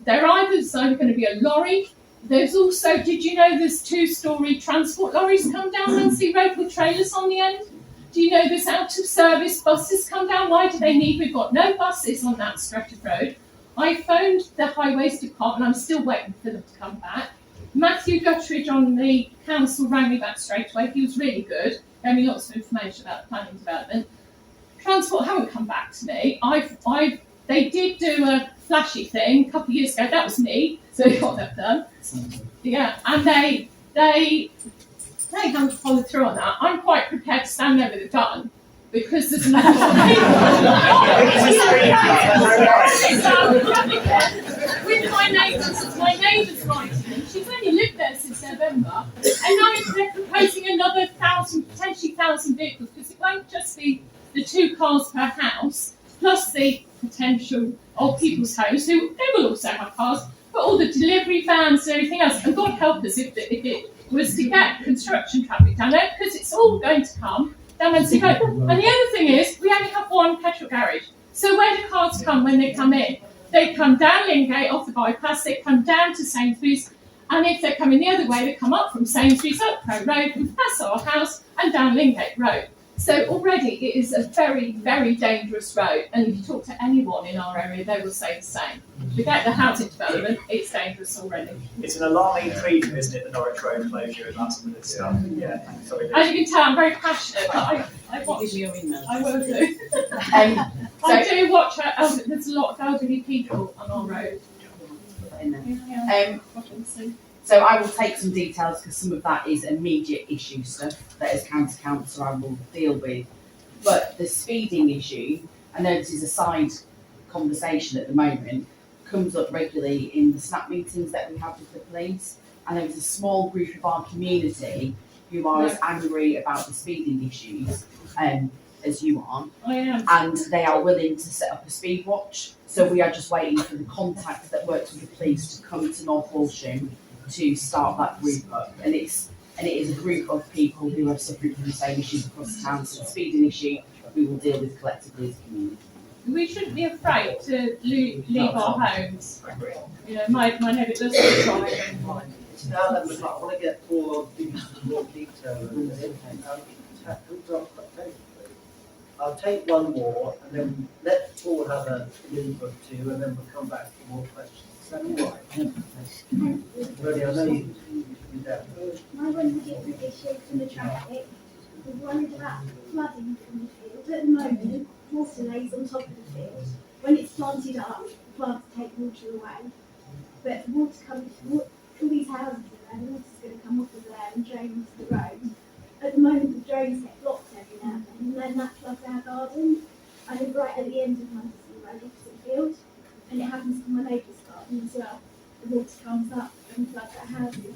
they're either going to be a lorry. There's also, did you know there's 2-storey transport lorries come down Mundesley Road with trailers on the end? Do you know there's out of service buses come down? Why do they need? We've got no buses on that stretch of road. I phoned the Highways Department, I'm still waiting for them to come back. Matthew Guttridge on the council rang me back straight away. He was really good, gave me lots of information about the planning development. Transport haven't come back to me. They did do a flashy thing a couple of years ago. That was me, so they got that done. Yeah, and they haven't followed through on that. I'm quite prepared to stand there with a gun because there's enough with my neighbour's writing. She's only lived there since November, and now they're proposing another 1,000, potentially 1,000 vehicles, because it won't just be the 2 cars per house, plus the potential of people's homes, who they will also have cars, but all the delivery vans and everything else. And God help us if it was to get construction traffic down there, because it's all going to come down Mundesley Road. And the other thing is, we only have one petrol garage. So where do cars come when they come in? They come down Lingate off the bypass, they come down to Sainsbury's, and if they're coming the other way, they come up from Sainsbury's, up Crow Road, and past our house, and down Lingate Road. So already it is a very, very dangerous road, and if you talk to anyone in our area, they will say the same. Forget the housing development, it's dangerous already. It's an alarming treatment, isn't it, the Norwich Road closure and that sort of stuff. Yeah, sorry. As you can tell, I'm very passionate, but I watch. Give me your email. I will do. I do watch her. There's a lot of elderly people on our road. So I will take some details, because some of that is immediate issue stuff that as county councillor I will deal with. But the speeding issue, I know this is a side conversation at the moment, comes up regularly in the snap meetings that we have with the police. And there was a small group of our community who are as angry about the speeding issues as you are. I am. And they are willing to set up a speed watch. So we are just waiting for the contacts that works with the police to come to North Walsham to start that group up. And it is a group of people who have suffered from the same issues across the town. So the speeding issue we will deal with collectively as a community. We shouldn't be afraid to leave our homes. You know, my neighbour does drive. Now then, I want to get Paul into some more detail. I'll take one more, and then let Paul have an input too, and then we'll come back for more questions. Is that all right? Really, I know you do that. My one particular issue from the traffic was worried about flooding from the field. At the moment, water lays on top of the field. When it's planted up, plants take water away. But water comes, all these houses are there, the water's going to come off of there and drain onto the road. At the moment, the drains get blocked every now and then that floods our garden. I live right at the end of Mundesley Road, opposite the field, and it happens to my neighbour's garden as well. The water comes up and floods our houses.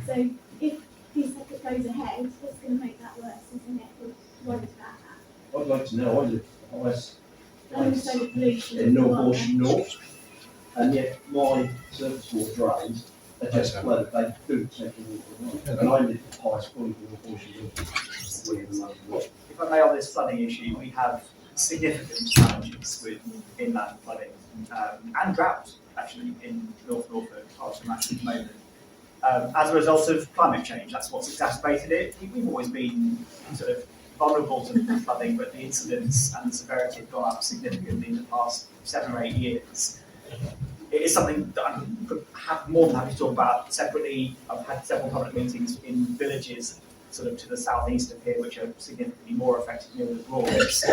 So if this goes ahead, it's going to make that worse, isn't it? We're worried about that. I'd like to know, I live the highest And also the pollution. in North Walsham North, and yet my surface water drains are just flooded, they do take the water away. And I live the highest point in North Walsham North. If I may, on this flooding issue, we have significant challenges with inland flooding and drought, actually, in North Norfolk, at the moment. As a result of climate change, that's what's exacerbated it. We've always been sort of vulnerable to flooding, but the incidence and the severity have gone up significantly in the past 7 or 8 years. It is something that I'm more than happy to talk about separately. I've had several public meetings in villages sort of to the southeast of here, which are significantly more affected near the Broads.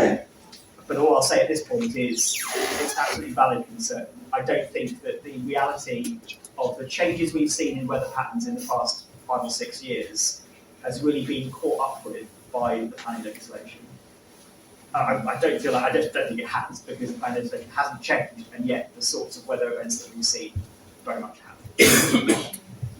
But all I'll say at this point is it's absolutely valid concern. I don't think that the reality of the changes we've seen in weather patterns in the past 5 or 6 years has really been caught up with by the planning legislation. I don't think it has, because the planning legislation hasn't changed, and yet the sorts of weather events that we've seen very much have.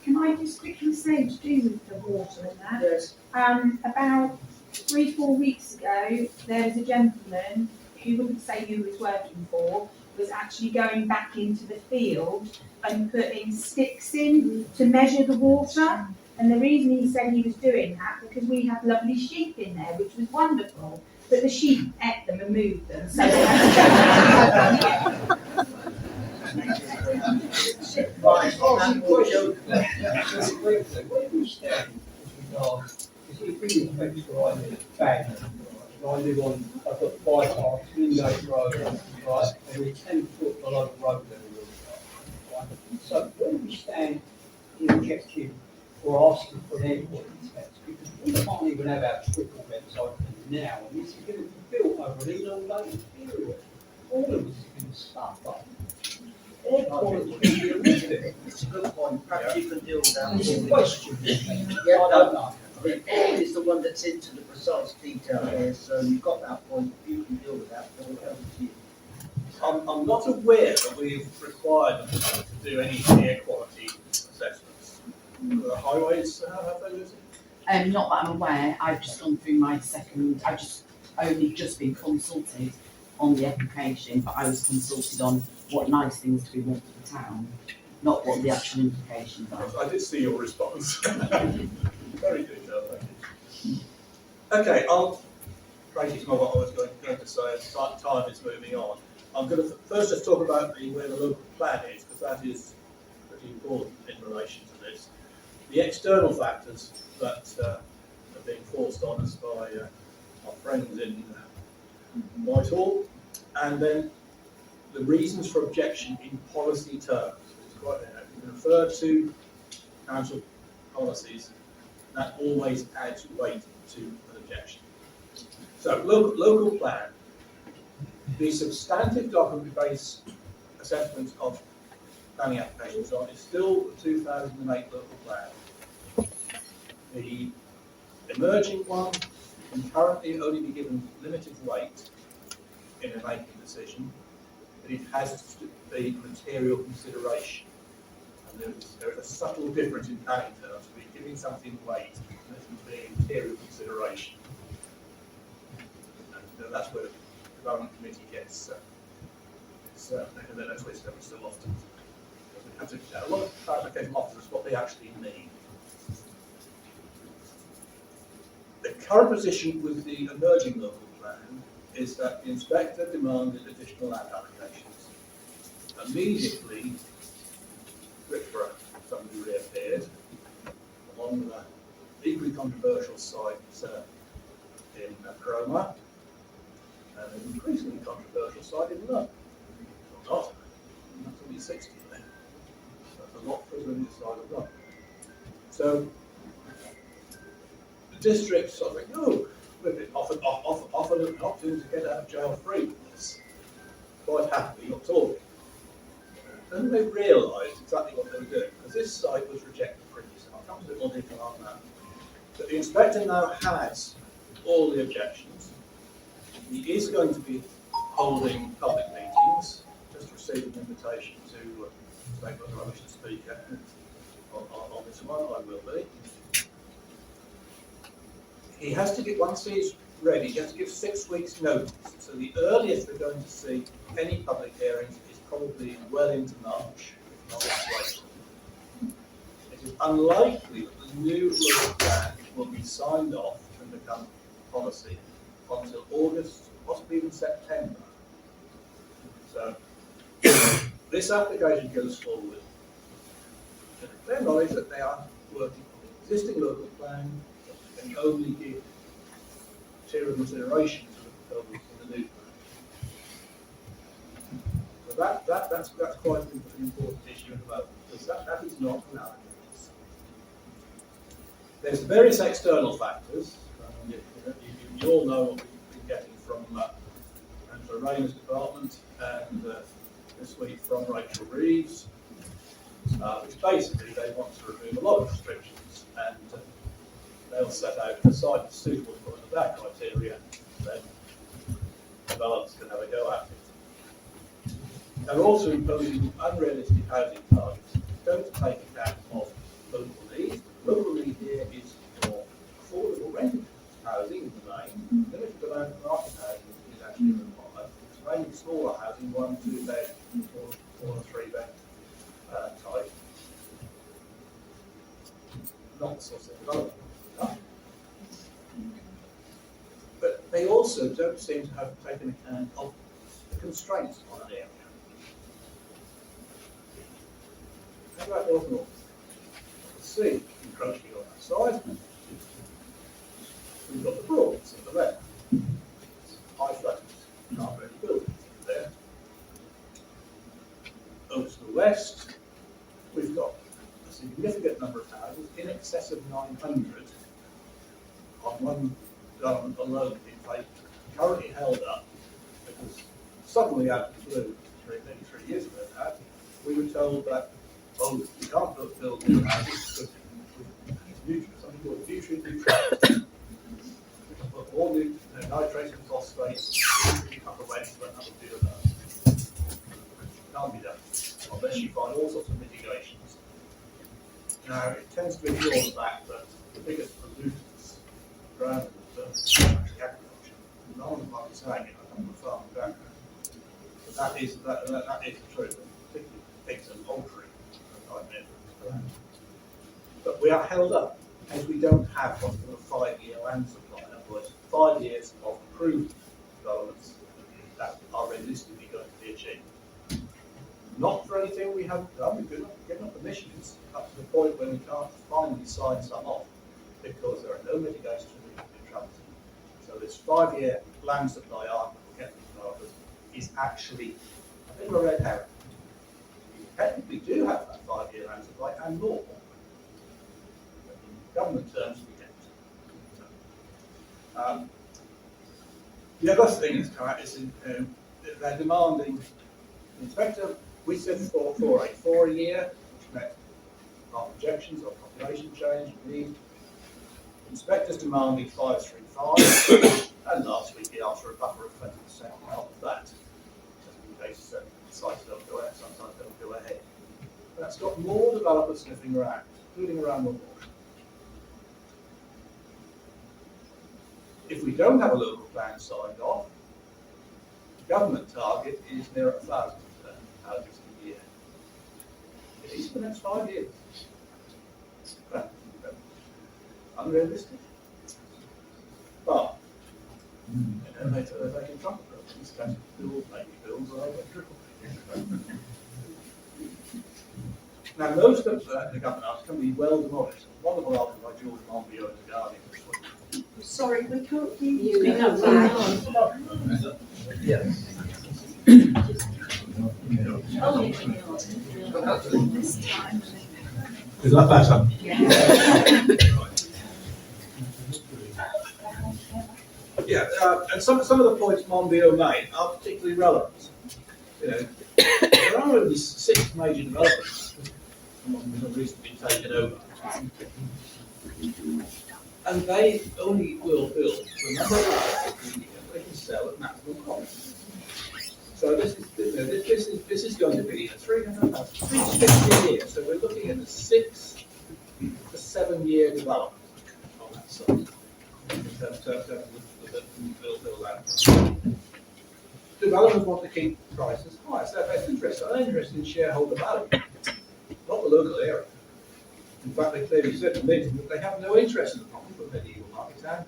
Can I just quickly say, to do with the water and that? Yes. About 3-4 weeks ago, there was a gentleman who wouldn't say who he was working for, was actually going back into the field and putting sticks in to measure the water. And the reason he said he was doing that, because we had lovely sheep in there, which was wonderful, but the sheep ate them and moved them, so they had to Right, Oh, that some will question. show- Where do we stand as regards, because we bring the fence where I live back, and I live on, I've got bypass, Windows Road, right, and we're 10 foot below the road level. Right? So where do we stand in objecting or asking for an airport test? Because we can't even have our triple vents open now, and this is going to be built over an elongated period. All of this has been stuck up. Air quality can be horrific. It's a good point, perhaps you can deal with that. It's a question. Yeah, I don't know. Paul is the one that's into the precise detail here, so you've got that point, you can deal with that, Paul, over to you. I'm not aware that we've required them to do any air quality assessments. The highways, have they, Lucy? Not that I'm aware, I've just gone through my second, I've just only just been consulted on the application, but I was consulted on what nice things do we want for the town, not what the actual implications are. I did see your response. Very detailed, thank you. Okay, I'll break it from what I was going to say as time is moving on. I'm going to first just talk about where the local plan is, because that is pretty important in relation to this. The external factors that are being forced on us by our friends in Whitehall, and then the reasons for objection in policy terms. It's quite, you can refer to council policies, that always adds weight to an objection. So, local plan. The substantive document-based assessment of planning applications on is still the 2008 local plan. The emerging one can currently only be given limited weight in a making decision, but it has to be material consideration. And there is a subtle difference in planning terms between giving something weight and it being material consideration. And that's where the Development Committee gets and then that's where it's still often. We have to a lot of clarification offers what they actually mean. The current position with the emerging local plan is that the inspector demanded additional land applications. Immediately, Richborough suddenly reappeared on the equally controversial site in Cromer, and an increasingly controversial site in London. Or not, that's only 60 there. That's a lot further on the side of London. So, the district sort of think, oh, we've been offered an opportunity to get out of jail free with this. Quite happily, not talking. Then they realised exactly what they were doing, because this site was rejected previously. I'll come to a bit more detail on that. But the inspector now has all the objections. He is going to be holding public meetings. Just received an invitation to make a motion speaker on this one. I will be. He has to get, once he's ready, he has to give 6 weeks' notice. So the earliest we're going to see any public hearings is probably well into March, if not April. It is unlikely that the new local plan will be signed off and become policy until August, possibly even September. So this application goes forward to their knowledge that they are working on the existing local plan and only give material consideration to the proposals in the new plan. So that's quite an important issue at the moment, because that is not an argument. There's various external factors. You all know what we've been getting from Councillor Rayner's department and this week from Rachel Reeves, which basically they want to remove a lot of restrictions, and they'll set out if the site is suitable for that criteria, then developers can have a go at it. They're also imposing unrealistic housing targets. Don't take account of local needs. Local need here is for affordable rented housing in the main. Limited amount of market housing is actually required. It's mainly smaller housing, 1, 2 bed, or 3 bed type. not the sort of development. But they also don't seem to have taken account of the constraints on an area. How about North North? The sea encroaching on that side. We've got the Broads on the left. High floodings, can't really build there. Over to the west, we've got a significant number of houses, in excess of 900, on one development alone, in fact, currently held up, because suddenly out of the blue, maybe 3 years ago now, we were told that, oh, you can't build new houses because something called nutrient neutrality. Put all the nitrates and phosphates in the upper west, but that will do that. Can't be done, unless you find all sorts of mitigations. Now, it tends to be ignored the fact that the biggest pollutants around is agriculture. No one might be saying it, I come from a farming background. But that is the truth, particularly pigs and poultry. But we are held up as we don't have what's called a 5-year land supply. In other words, 5 years of approved developments that are realistically going to be achieved. Not for anything we haven't done, we've given up permissions up to the point where we can't finally sign some off because there are no mitigations for neutrality. So this 5-year land supply argument we're getting from developers is actually a bit of a red herring. We technically do have that 5-year land supply and more. But in government terms, we don't. The other thing that's come out is they're demanding the inspector. We said for a 4-year, which met our projections of population change, need. Inspectors demanding 535, and last week he asked for a buffer of 20% on top of that. Just in case certain sites don't go ahead, sometimes don't go ahead. That's got more developers sniffing around, including around North Walsham. If we don't have a local plan signed off, the government target is near 1,000 houses a year. It is for the next 5 years. Unrealistic. But, they can trumpet these kinds of bills, maybe bills, or triple. Now, most of the government houses can be well demolished. A wonderful article by George Monbiot in the Guardian this week. Sorry, we can't hear you. Yeah. Is that better? Yeah, and some of the points Monbiot made are particularly relevant. You know, there are only 6 major developers that have recently taken over. And they only will build the number of houses they can sell at maximum cost. So this is going to be a 350 years. So we're looking at a 6 to 7 year development on that site. In terms of the build land. Developers want to keep prices high. So that's interesting. They're interested in shareholder value, not the local area. In fact, they clearly said to me that they have no interest in the profit of medieval market town.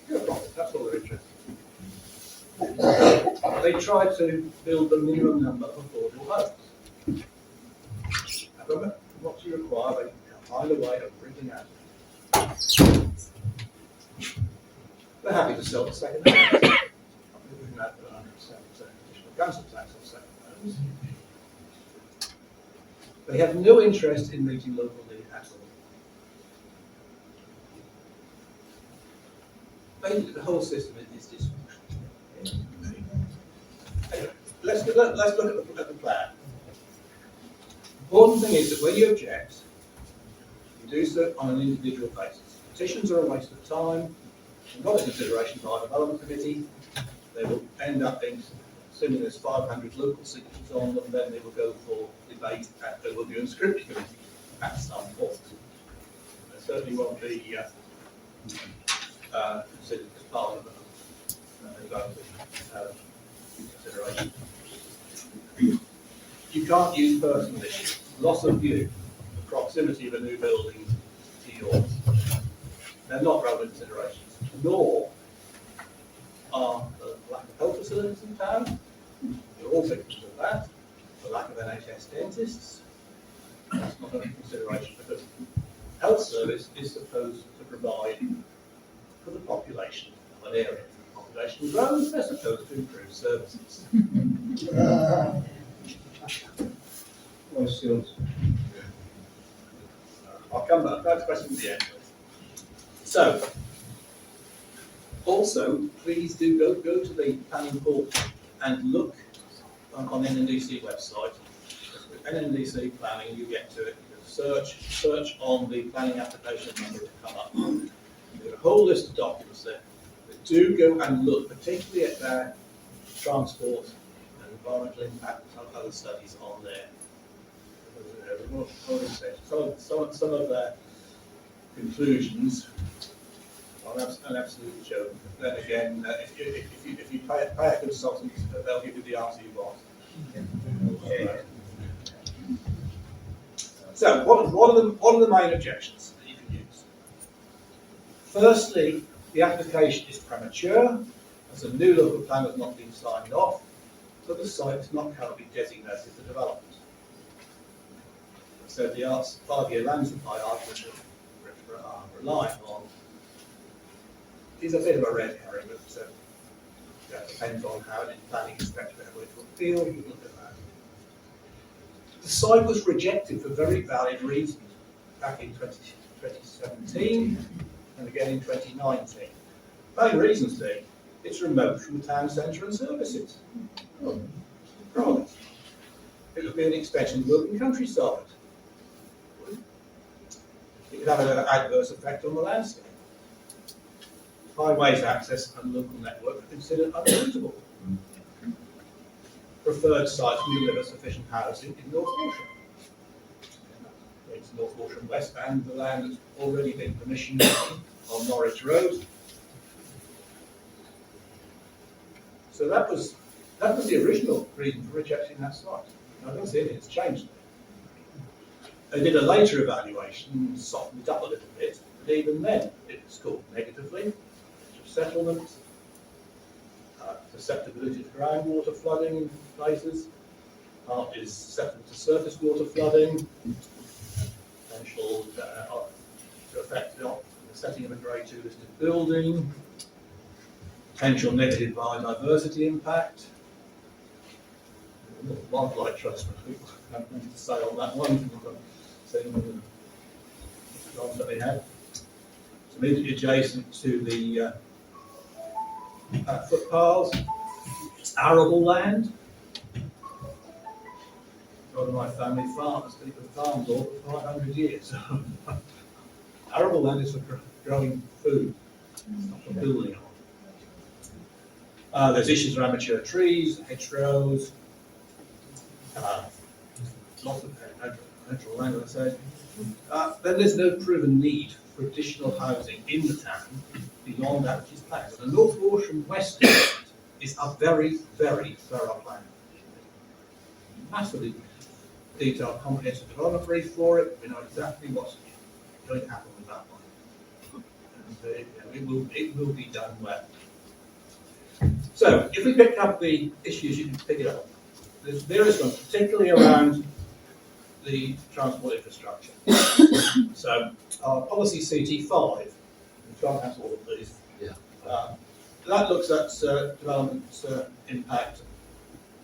Pure profit, that's all they're interested in. They tried to build the minimum number of affordable homes. However, what you require, they can find a way of bringing out. They're happy to sell the second house. We can add 100% additional council tax on second homes. They have no interest in meeting local need at all. Basically, the whole system is dysfunctional. Anyway, let's look at the plan. The important thing is that when you object, you do so on an individual basis. Petitions are a waste of time, not a consideration by the development committee. They will end up being, assuming there's 500 local signatures on them, then they will go for debate at the review and scrutiny committee at some point. They certainly won't be considered as part of consideration. You can't use personal issues. Loss of view. proximity of a new building to yours. They're not relevant considerations, nor are the lack of health facilities in town. You're all victims of that. The lack of NHS dentists. That's not a consideration because health service is supposed to provide for the population of an area. If the population grows, they're supposed to improve services. Well, skills. I'll come back. That's a question at the end. So, also, please do go to the planning portal and look on NNDC website. With NNDC planning, you get to it. You search on the planning application number to come up. There's a whole list of documents there. But do go and look, particularly at their transport and environmental impact and other studies on there. Some of their conclusions are an absolute joke. Then again, if you pay a consultant, they'll give you the answer you want. So, what are the main objections that you can use? Firstly, the application is premature, as a new local plan has not been signed off, so the site is not currently designated for development. So the 5-year land supply argument that are relying on is a bit of a red herring, but that depends on how the planning inspector will feel. You look at that. The site was rejected for very valid reasons back in 2017 and again in 2019. Main reasons being it's remote from the town centre and services. Right. It would be an extension of working countryside. It could have an adverse effect on the landscape. Highways access and local network are considered unsuitable. Preferred sites will deliver sufficient housing in North Walsham. It's North Walsham West and the land that's already been permissioned on Norwich Road. So that was the original reason for rejecting that site. I don't see anything's changed. They did a later evaluation, softened it up a little bit, but even then it was scored negatively. Settlement, susceptibility to groundwater flooding in places, part is susceptible to surface water flooding, potential to affect the setting of a Grade 2 listed building, potential negative biodiversity impact. Wildlife Trust, people have nothing to say on that one. That they have. It's immediately adjacent to the footpaths. It's arable land. One of my family farmers, people farmed all for 500 years. Arable land is for growing food, not for building on. There's issues around mature trees, hedgerows, lots of natural land, as I said. Then there's no proven need for additional housing in the town beyond that which is planned. So the North Walsham West is a very, very thorough plan. Massively detailed comprehensive development brief for it. We know exactly what's going to happen with that one. And it will be done well. So if we pick up the issues, you can pick it up. There's various ones, particularly around the transport infrastructure. So our policy CT5, we can't have all of these. Yeah. That looks at development impact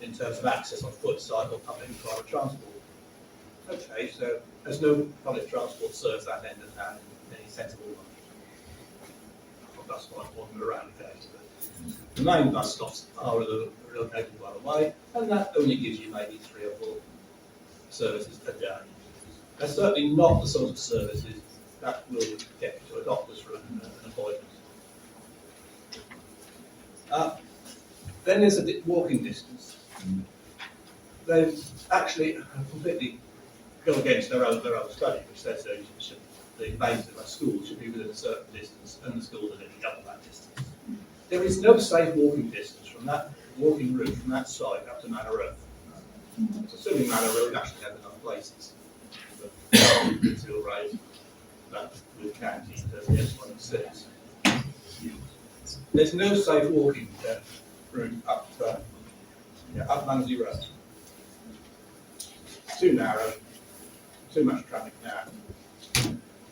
in terms of access on foot, cycle, public and private transport. Okay, so there's no public transport serves that end of town in any sensible way. That's why I want them around the place. The main bus stops are located by the way, and that only gives you maybe 3 or 4 services per day. They're certainly not the sort of services that will get you to a doctor's for an appointment. Then there's a walking distance. They actually completely go against their own study, which says the base of a school should be within a certain distance, and the school will only double that distance. There is no safe walking distance from that walking route from that site up to Manor Road. Assuming Manor Road actually has enough places. But Mundesley Rd, that with county, as the S1 says. There's no safe walking route up Mundesley Road. Too narrow, too much traffic now.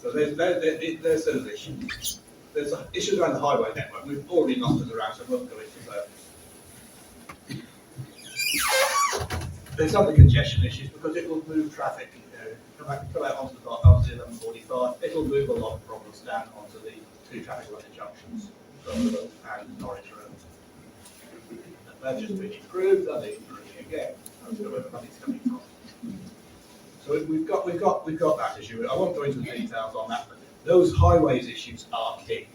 So there's those issues. There's issues around the highway network. We've already knocked it around, so I won't go into those. There's other congestion issues because it will move traffic. Come out onto the 1145, it'll move a lot of problems down onto the two traffic light junctions, Road and Norwich Road. They've just been improved, and they're improving again. That's where the money's coming from. So we've got that issue. I won't go into the details on that, but those highways issues are key.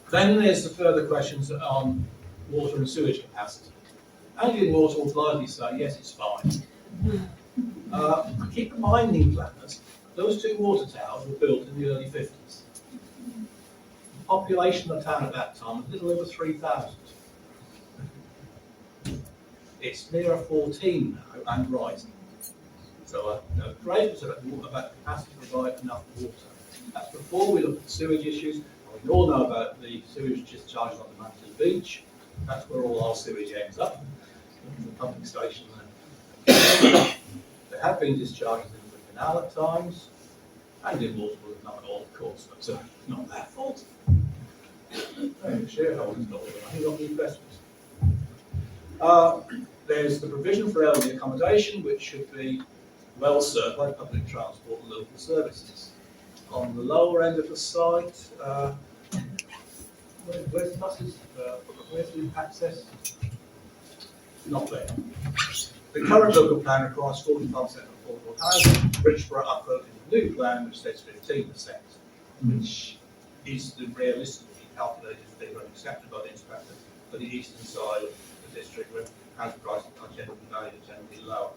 Then there's the further questions on water and sewage capacity. Anglian Water will blindly say, yes, it's fine. Keep reminding planners, those two water towers were built in the early 50s. The population of the town at that time was a little over 3,000. It's nearer 14 now and rising. So a great concern about capacity to provide enough water. That's before we look at the sewage issues. We all know about the sewage discharges on the Mundesley Beach. That's where all our sewage ends up, the pumping station there. There have been discharges into the canal at times, and in Waterpool, not at all, of course, but not their fault. The shareholders got all the money, not the investors. There's the provision for elderly accommodation, which should be well served by public transport and local services. On the lower end of the site, where's the buses? Where's the access? Not there. The current local plan requires 45% affordable housing. Richborough upvoted the new plan, which says 15%, which is the realistically calculated figure and accepted by the inspector for the eastern side of the district, where house prices are generally valued generally lower.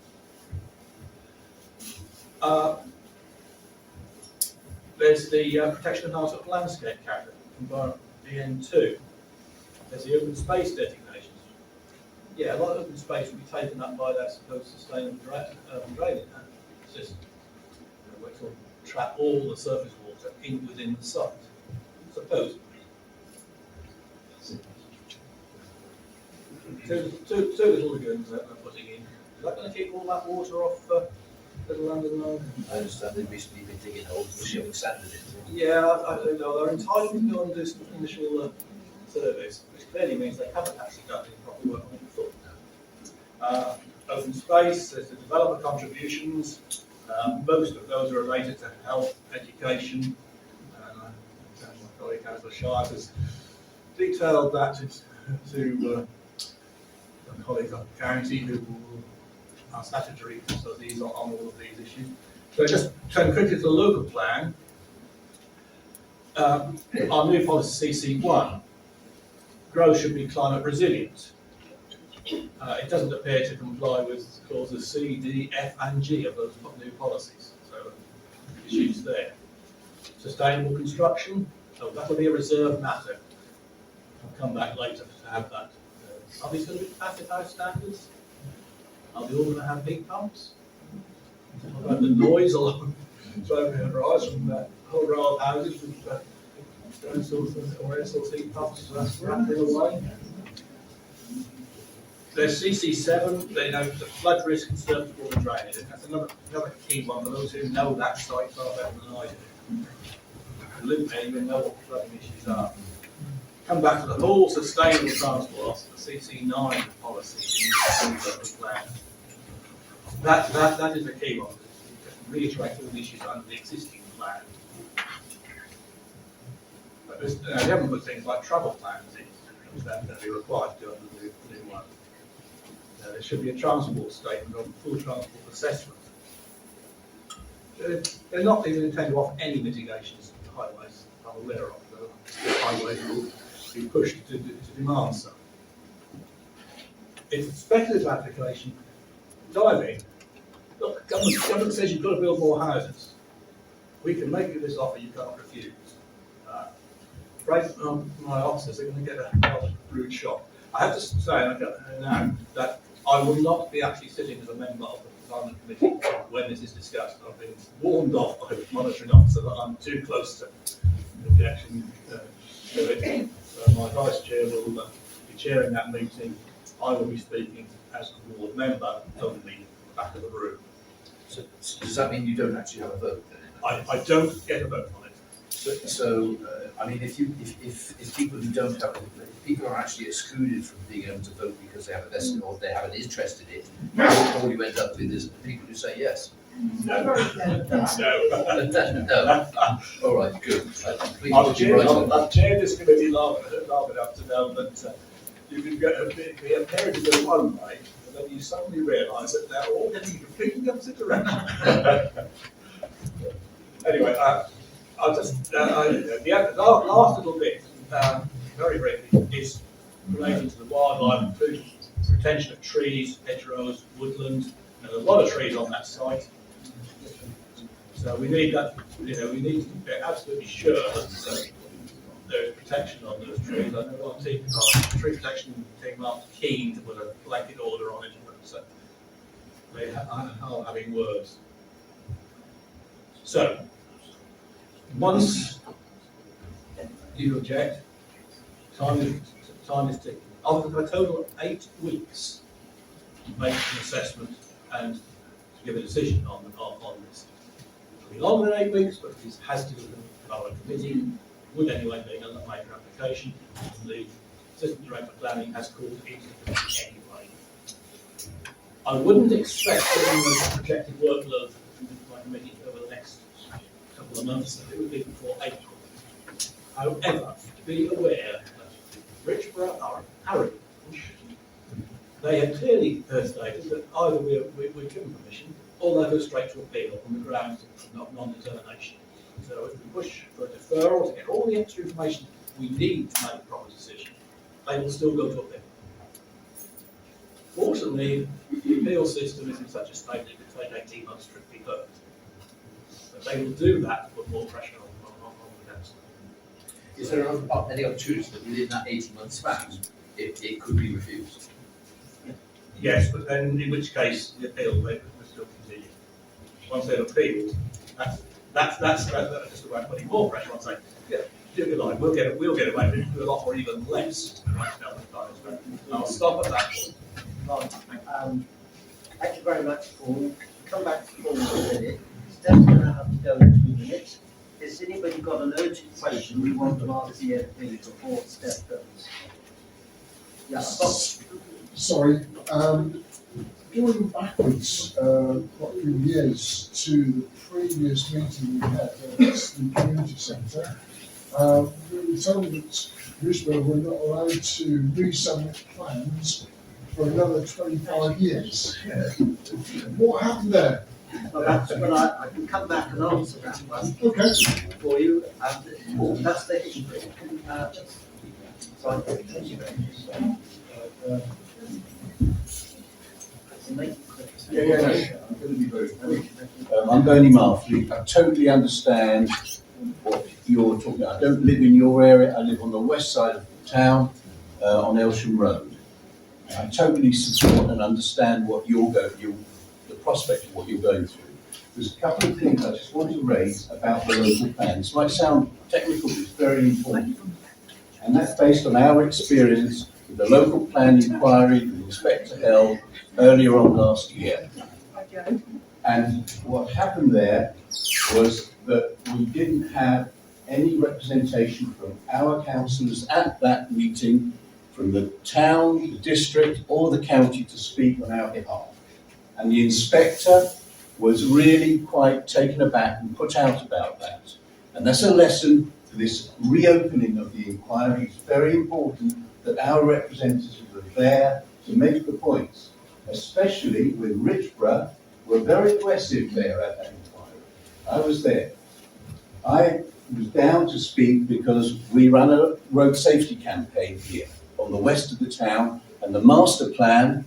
There's the protection and enhancement of landscape character, environment DN2. There's the open space designations. Yeah, a lot of open space will be taken up by that supposed sustainable drainage system, which will trap all the surface water within the site, supposedly. Two little lagoons that they're putting in. Is that going to keep all that water off Little London Road? I understand they've recently been digging holes for shoving sand in it. Yeah, I don't know. They're entitled to go and do some initial surveys, which clearly means they haven't actually done any proper work on it before. Open space, there's the developer contributions. Most of those are related to health, education. My colleague Councillor Shire has detailed that to my colleagues up the county who are statutory studies on all of these issues. So just turn quickly to the local plan. Our new policy CC1, growth should be climate resilient. It doesn't appear to comply with clauses C, D, F and G of those new policies, so issues there. Sustainable construction, so that will be a reserved matter. I'll come back later to have that. Are these going to be passive house standards? Are they all going to have heat pumps? What about the noise along Somerset Rise from that whole row of houses with air source heat pumps? So that's rattling away. There's CC7, they know the flood risk and surface water drainage. That's another key one for those who know that site far better than I do. If you live there, you know what flooding issues are. Come back to the whole sustainable transport, the CC9 policy in the plan. That is the key one. Just reiterate all the issues under the existing plan. But they haven't put things like travel plans in, which they're going to be required to do under the new one. There should be a transport statement on full transport assessment. They're not even intended to offer any mitigations to highways I'm aware of. The highways will be pushed to demand some. It's a speculative application. Diving. Look, government says you've got to build more houses. We can make you this offer you can't refuse. My officers are going to get a rude shock. I have to say now that I will not be actually sitting as a member of because I'm the committee when this is discussed. I've been warned off by the monitoring officer that I'm too close to the objection to it. So my vice chair will be chairing that meeting. I will be speaking as a board member from the back of the room. So does that mean you don't actually have a vote then? I don't get a vote on it. So I mean, if people who don't have, if people are actually excluded from being able to vote because they have a vested or they have an interest in it, all you end up with is people who say yes. No. No. All right, good. I've chaired this committee long enough to know that you can be a parent to go one way, and then you suddenly realise that they're all heading in completely opposite direction. Anyway, I'll just, the last little bit, very briefly, is relating to the wildlife, including retention of trees, hedgerows, woodland. There's a lot of trees on that site. So we need that, we need to be absolutely sure that there's protection on those trees. I know a lot of tree protection team aren't keen to put a blanket order on it, but they are having words. So, once you object, time is ticking. I've got a total of 8 weeks to make an assessment and to give a decision on this. It'll be longer than 8 weeks, but this has to be done by a committee. Would anyway be a major application. The Assistant Director of Planning has called it anyway. I wouldn't expect given the projected workload from my committee over the next couple of months that it would be before April. However, be aware that Richborough are arrogant. They have clearly stated that either we're given permission or they'll go straight to appeal on the grounds of non-determination. So if we push for a deferral to get all the extra information we need to make a proper decision, they will still go to appeal. Fortunately, the appeal system is in such a state that it could take 18 months for it to be heard. But they will do that to put more pressure on the council. Is there any opportunity that within that 18-month span, it could be refused? Yes, but then in which case the appeal will still continue. Once they've appealed, that's just about putting more pressure on saying, yeah, do your line, we'll get away with it, we'll offer even less. I'll stop at that point. Right. Thank you very much, Paul. Come back to Paul in a minute. Steph's going to have to go in 2 minutes. Has anybody got an urgent question we want to ask the MP before Steph goes? Yeah, Sorry, going backwards quite a few years to the previous meeting we had at the community centre, we were told that Richmond were not allowed to resubmit plans for another 25 years. What happened there? well, that's when I can come back and answer that one. Okay. For you. That's the history. Sorry, thank you very much. I'm going to be very quick. I'm Bernie Marfley. I totally understand what you're talking about. I don't live in your area. I live on the west side of the town, on Elsham Road. I totally support and understand what the prospect of what you're going through. There's a couple of things I just want to raise about the local plan. This might sound technical, but it's very important. And that's based on our experience with the local plan inquiry the inspector held earlier on last year. And what happened there was that we didn't have any representation from our councillors at that meeting, from the town, the district, or the county to speak on our behalf. And the inspector was really quite taken aback and put out about that. And that's a lesson for this reopening of the inquiry. It's very important that our representatives are there to make the points, especially when Richborough were very aggressive there at that inquiry. I was there. I was down to speak because we run a road safety campaign here on the west of the town, and the master plan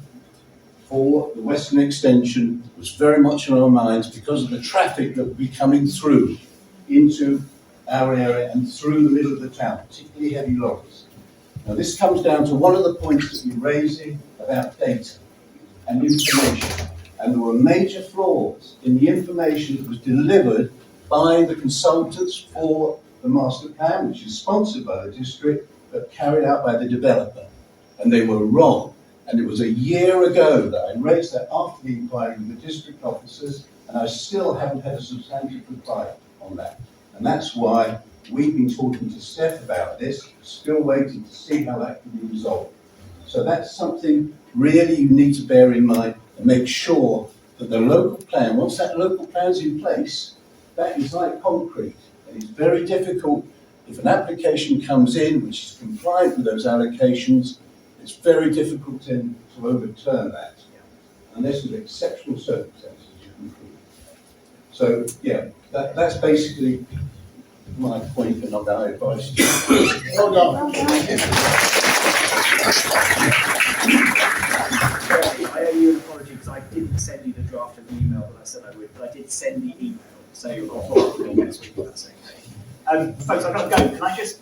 for the western extension was very much on our minds because of the traffic that would be coming through into our area and through the middle of the town, particularly heavy lorries. Now this comes down to one of the points that you're raising about data and information. and there were major flaws in the information that was delivered by the consultants for the master plan, which is sponsored by the district, but carried out by the developer. And they were wrong. And it was a year ago that I raised that after the inquiry with the district officers, and I still haven't had a substantive reply on that. And that's why we've been talking to Steph about this, still waiting to see how that can be resolved. So that's something really you need to bear in mind and make sure that the local plan, once that local plan is in place, that is like concrete. And it's very difficult if an application comes in which is compliant with those allocations. It's very difficult to overturn that, unless with exceptional circumstances you can prove. So yeah, that's basically my point, and I'll go advice. Well done. I owe you an apology because I didn't send you the draft of the email that I said I would, but I did send the email, so I'll follow up with you next week if that's okay. Folks, I've got to go. Can I just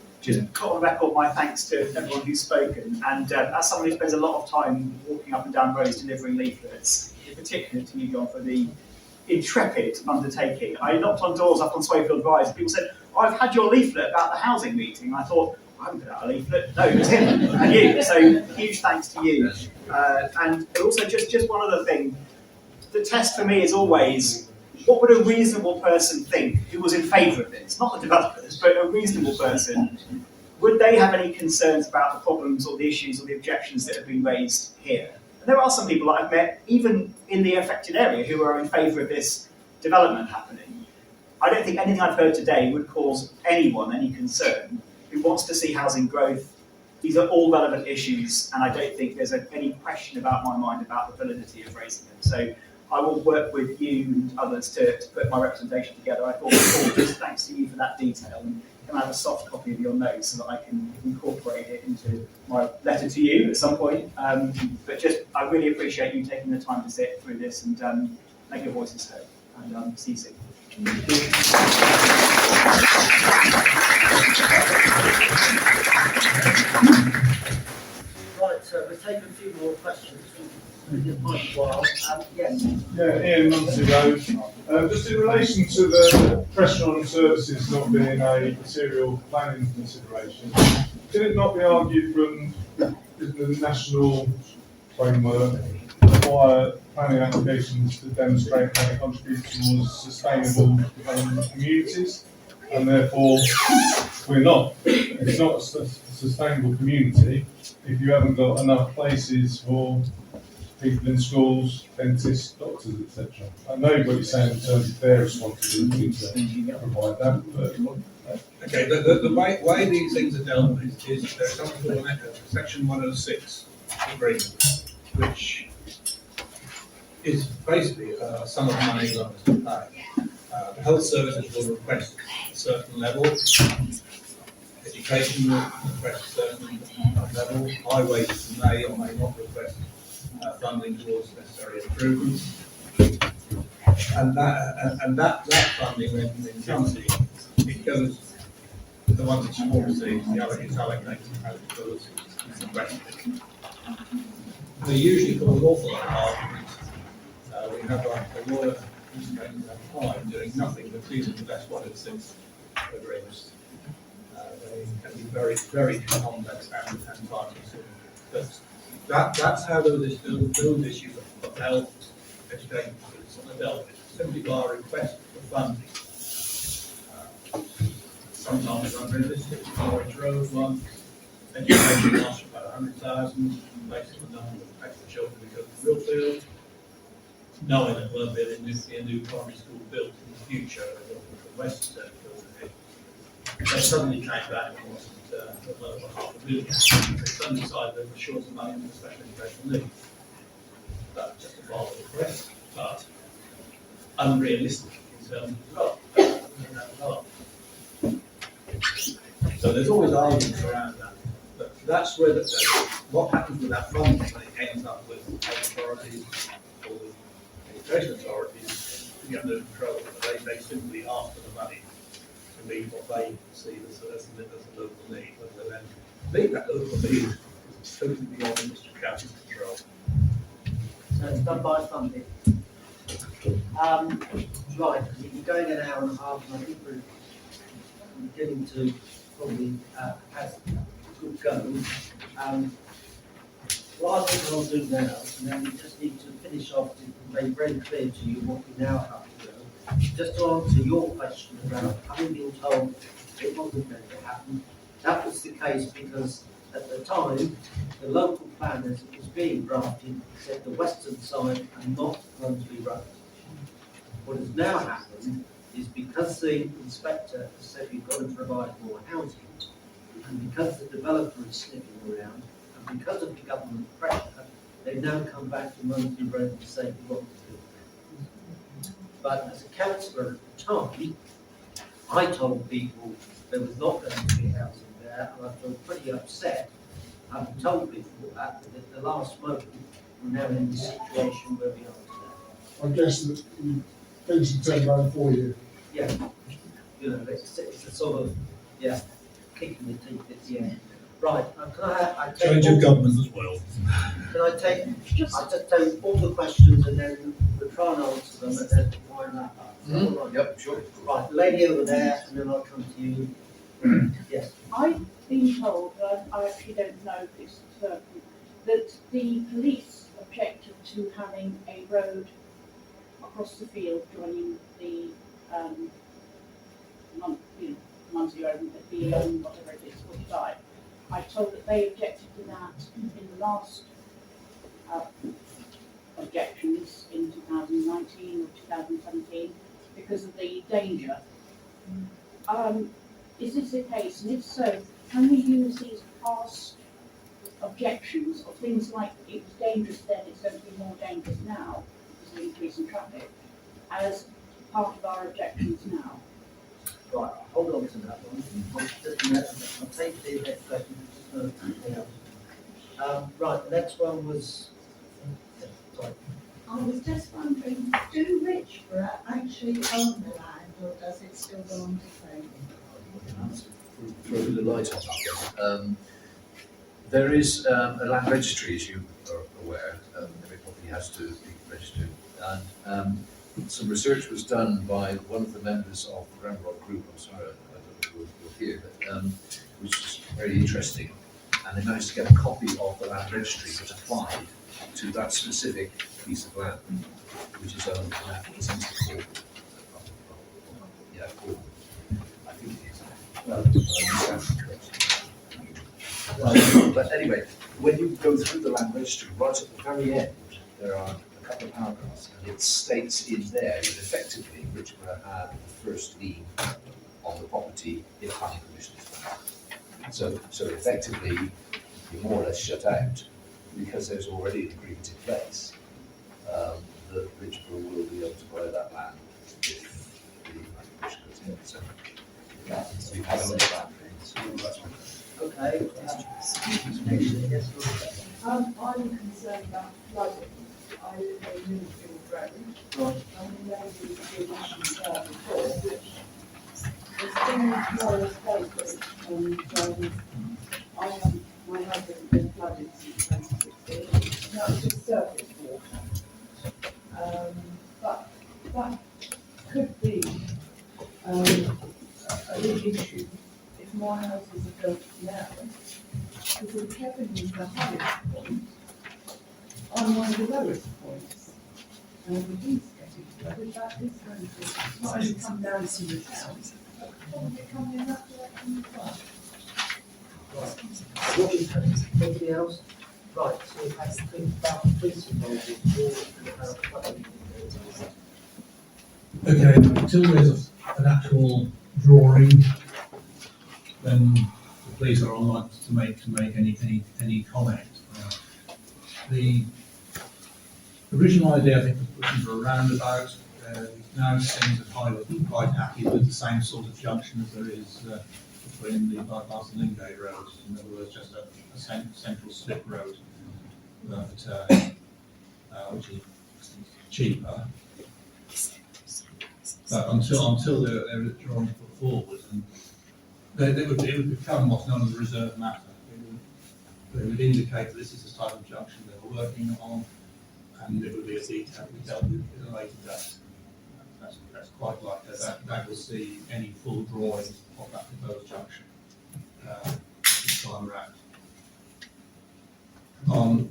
put on record my thanks to everyone who's spoken, and as someone who spends a lot of time walking up and down roads delivering leaflets, in particular to you, John, for the intrepid undertaking. I knocked on doors up on Swayfield Rise, and people said, oh, I've had your leaflet about the housing meeting. And I thought, I haven't put out a leaflet. No, it was him and you. So huge thanks to you. And also just one other thing. The test for me is always, what would a reasonable person think who was in favour of this? Not the developers, but a reasonable person. Would they have any concerns about the problems or the issues or the objections that have been raised here? And there are some people that I've met, even in the affected area, who are in favour of this development happening. I don't think anything I've heard today would cause anyone any concern who wants to see housing growth. These are all relevant issues, and I don't think there's any question about my mind about the validity of raising them. So I will work with you and others to put my representation together. I thought, just thanks to you for that detail. And can I have a soft copy of your notes so that I can incorporate it into my letter to you at some point? But just, I really appreciate you taking the time to sit through this and make your voices heard. And see you soon. Right, so we'll take a few more questions. It might be a while. Yes. Yeah, Ian, Mundesley Rd. Just in relation to the pressure on services not being a material planning consideration, can it not be argued from the national framework require planning applications to demonstrate how they contribute towards sustainable communities, and therefore it's not a sustainable community if you haven't got enough places for people in schools, dentists, doctors, etc. I know what you're saying in terms of their responsibility to provide that, but okay, the way these things are dealt with is there's something called Section 106 agreement, which is basically a sum of money that must be paid. The health services will request a certain level, education will request a certain level, highways may or may not request funding towards necessary improvements. And that funding then comes in, it goes to the ones that you want to see, it's allocated as it goes, it's requested. They usually call an awful lot of arguments. We have a lawyer who's spending time doing nothing but dealing with that's 106 agreements. They can be very, very complex and time consuming. But that's how those issues of health, education, are dealt with, simply by a request for funding. Sometimes it's unrealistic, Norwich Road one, education lasts about 100,000, based on the number of extra children who go to Millfield, knowing that there'll be a new primary school built in the future, the West built it. They suddenly came back and wasn't over £500,000. They suddenly decided they were short of money for special educational needs. That justified the request, but unrealistic in terms of love. So there's always arguments around that. But that's where what happens with that funding when it ends up with health authorities or with education authorities to be under control. They simply ask for the money to meet what they see as a local need. Whether they then meet that local need is totally beyond the Mr. County's control. So it's done by funding. Right, you're going an hour and a half, and I think we're getting to probably have a good go. What I think I'll do now, and then we just need to finish off to make very clear to you what we now have to do. Just to answer your question about having been told it wasn't going to happen, that was the case because at the time, the local plan as it was being drafted said the western side and not Mundesley Road. What has now happened is because the inspector has said you've got to provide more housing, and because the developer is sniffing around, and because of the government pressure, they've now come back to Mundesley Road and say we want to do it. But as a councillor at the time, I told people there was not going to be housing there, and I feel pretty upset. I've told people that, but at the last moment, we're now in the situation where we are today. I guess that things have turned around for you. Yeah, you know, it's a sort of, yeah, kick in the teeth at the end. Right, can I take change of government as well. Can I just take all the questions and then we'll try and answer them and then wind that up. Mm-hmm. All right. Yep, sure. Right, the lady over there, and then I'll come to you. Yes. I've been told, but I actually don't know if it's certain, that the police objected to having a road across the field joining the Mundesley Road, the whatever it is, 45. I told that they objected to that in the last objections in 2019 or 2017 because of the danger. Is this the case? And if so, can we use these past objections of things like it was dangerous then, it's going to be more dangerous now because of the increase in traffic as part of our objections now? Right, hold on to that one. Just a minute, I'll take the next question. Right, the next one was. Sorry. I was just wondering, do Richborough actually own the land, or does it still belong to Craig? Throw a bit of light on that. There is a land registry, as you are aware. Every property has to be registered. And some research was done by one of the members of the Ramrod group, I'm sorry, I don't know if you're here, but which was very interesting. And they managed to get a copy of the land registry that applied to that specific piece of land, which is owned by, I think it's Mr. Paul. Yeah, Paul. I think it is. But anyway, when you go through the land registry, right at the very end, there are a couple of paragraphs, and it states in there that effectively Richborough had the first lien on the property if planning permission is granted. So effectively, you're more or less shut out because there's already an agreement in place that Richborough will be able to buy that land if the planning permission goes in. So we've had a look at that. Okay. I'm concerned about flooding. I live on Mundesley Road, and the lady did issues there before, which has been more established, and my husband has been flooded since 2016. That was just surface water. But that could be a big issue if more houses are built now, because Kevin is the highest point on one of the lowest points. And he's getting flooded, that is going to not only come down to the town, but probably come in that direction as well. Anybody else? Right, so if I think about police involvement, about flooding. Okay, until there's an actual drawing, then the police are unlikely to make any comment. The original idea, I think, was looking for a roundabout. It now seems that Highwood are quite happy with the same sort of junction as there is between the bypass and Lingate roads. In other words, just a central slip road, which is cheaper. But until there is drawing put forward, and it would become what's known as a reserve matter. They would indicate that this is the type of junction they were working on, and it would be a detail we dealt with at a later date. That's quite like that will see any full drawing of that proposed junction this time around. On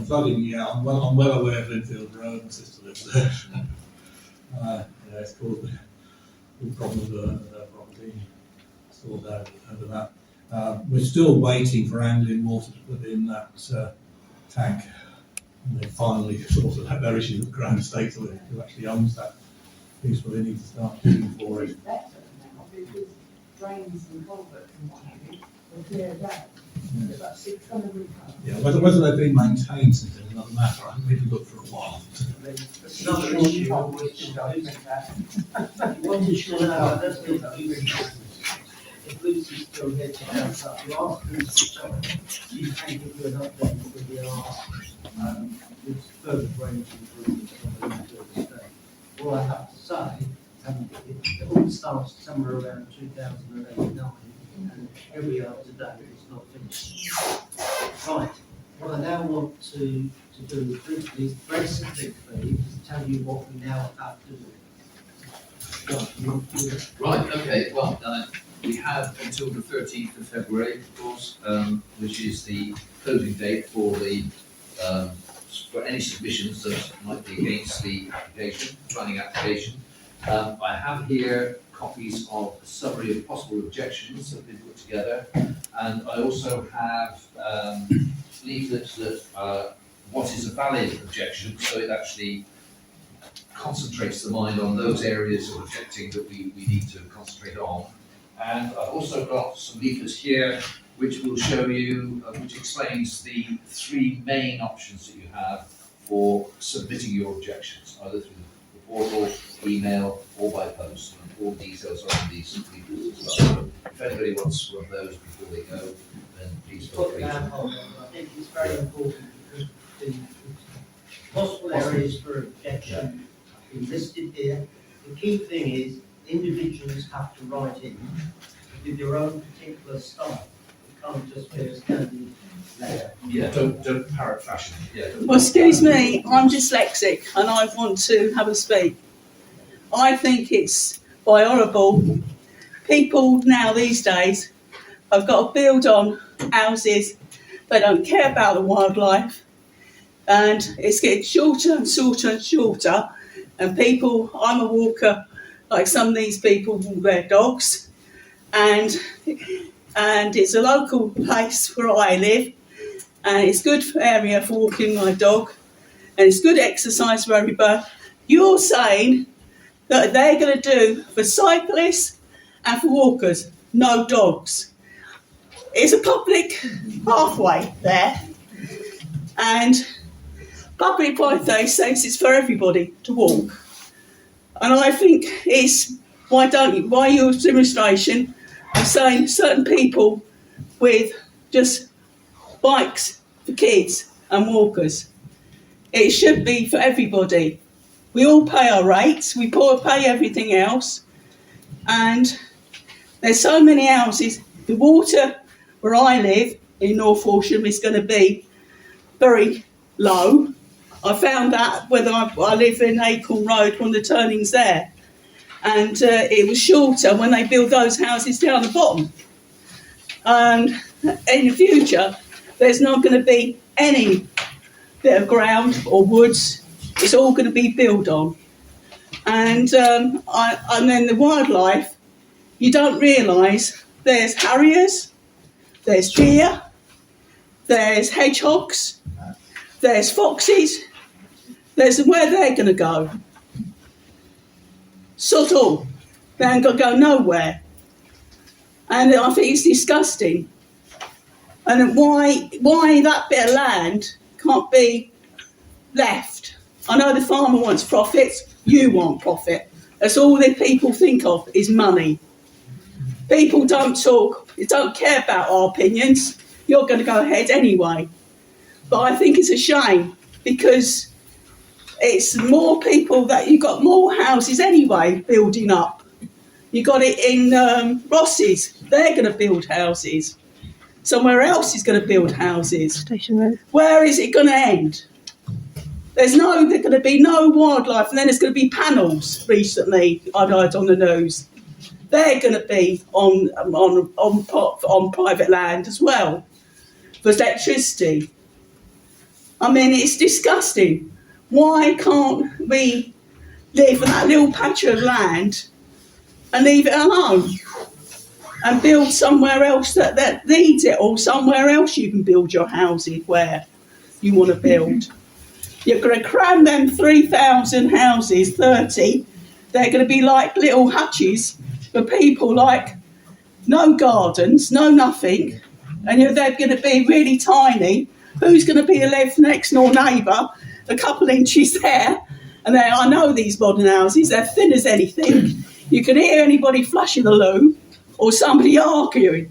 flooding, yeah, I'm well aware of Linfield Road, my sister lives there. Yeah, it's caused a problem with their property, sort out over that. We're still waiting for angling water to put in that tank. And they finally sorted out their issue with Grand State, who actually owns that piece, but they need to start paying for it. Drains and culverts and what have you, will clear that. About 600 recovered. Yeah, whether they've been maintained since then is another matter. I haven't been looked for a while. It's another issue which you want to show now, that's if Lucy's still here to help up, you ask Lucy, she can give you an update with the with further drainage improvements on the Linfield estate. All I have to say, it all starts somewhere around 2089, and every year to date it's not finished. Right, what I now want to do briefly is very simply to tell you what we now have to do. Right, okay, well, we have until the 13th of February, of course, which is the closing date for the for any submissions that might be against the application, planning application. I have here copies of a summary of possible objections that have been put together, and I also have leaflets that what is a valid objection, so it actually concentrates the mind on those areas of objecting that we need to concentrate on. And I've also got some leaflets here which will show you, which explains the three main options that you have for submitting your objections, either through the portal, email, or by post. And all the details are on these leaflets as well. So if anybody wants one of those before they go, then please feel free to. I think it's very important because the possible areas for objection have been listed here. The key thing is individuals have to write in with your own particular style. It can't just be a standard letter. Yeah, don't parrot fashion. Yeah. Well, excuse me, I'm dyslexic and I want to have a speak. I think it's by horrible. People now these days have got to build on houses. They don't care about the wildlife, and it's getting shorter and shorter and shorter. And people, I'm a walker, like some of these people walk their dogs, and it's a local place where I live, and it's good area for walking my dog, and it's good exercise for everybody. You're saying that they're going to do for cyclists and for walkers, no dogs. It's a public pathway there, and public pathway says it's for everybody to walk. And I think it's, why your demonstration are saying certain people with just bikes for kids and walkers. It should be for everybody. We all pay our rates, we pay everything else, and there's so many houses. The water where I live in North Walsham is going to be very low. I found that when I live in Acorn Road, one of the turnings there, and it was shorter when they build those houses down the bottom. And in the future, there's not going to be any bit of ground or woods. It's all going to be built on. And then the wildlife, you don't realise there's harriers, there's deer, there's hedgehogs, there's foxes, there's where they're going to go. Sod all. They ain't going to go nowhere. And I think it's disgusting. And why that bit of land can't be left. I know the farmer wants profits, you want profit. That's all the people think of is money. People don't talk, they don't care about our opinions. You're going to go ahead anyway. But I think it's a shame because it's more people that you've got more houses anyway building up. You got it in Ross's, they're going to build houses. Somewhere else is going to build houses. Station Road. Where is it going to end? there's going to be no wildlife, and then there's going to be panels. Recently, I've heard on the news, they're going to be on private land as well for electricity. I mean, it's disgusting. Why can't we live on that little patch of land and leave it alone and build somewhere else that needs it, or somewhere else you can build your houses where you want to build? You're going to cram them 3,000 houses, 30, they're going to be like little hutches for people like no gardens, no nothing, and they're going to be really tiny. Who's going to be a next door neighbour, a couple inches there? And I know these modern houses, they're thin as anything. You can hear anybody flushing the loo or somebody arguing.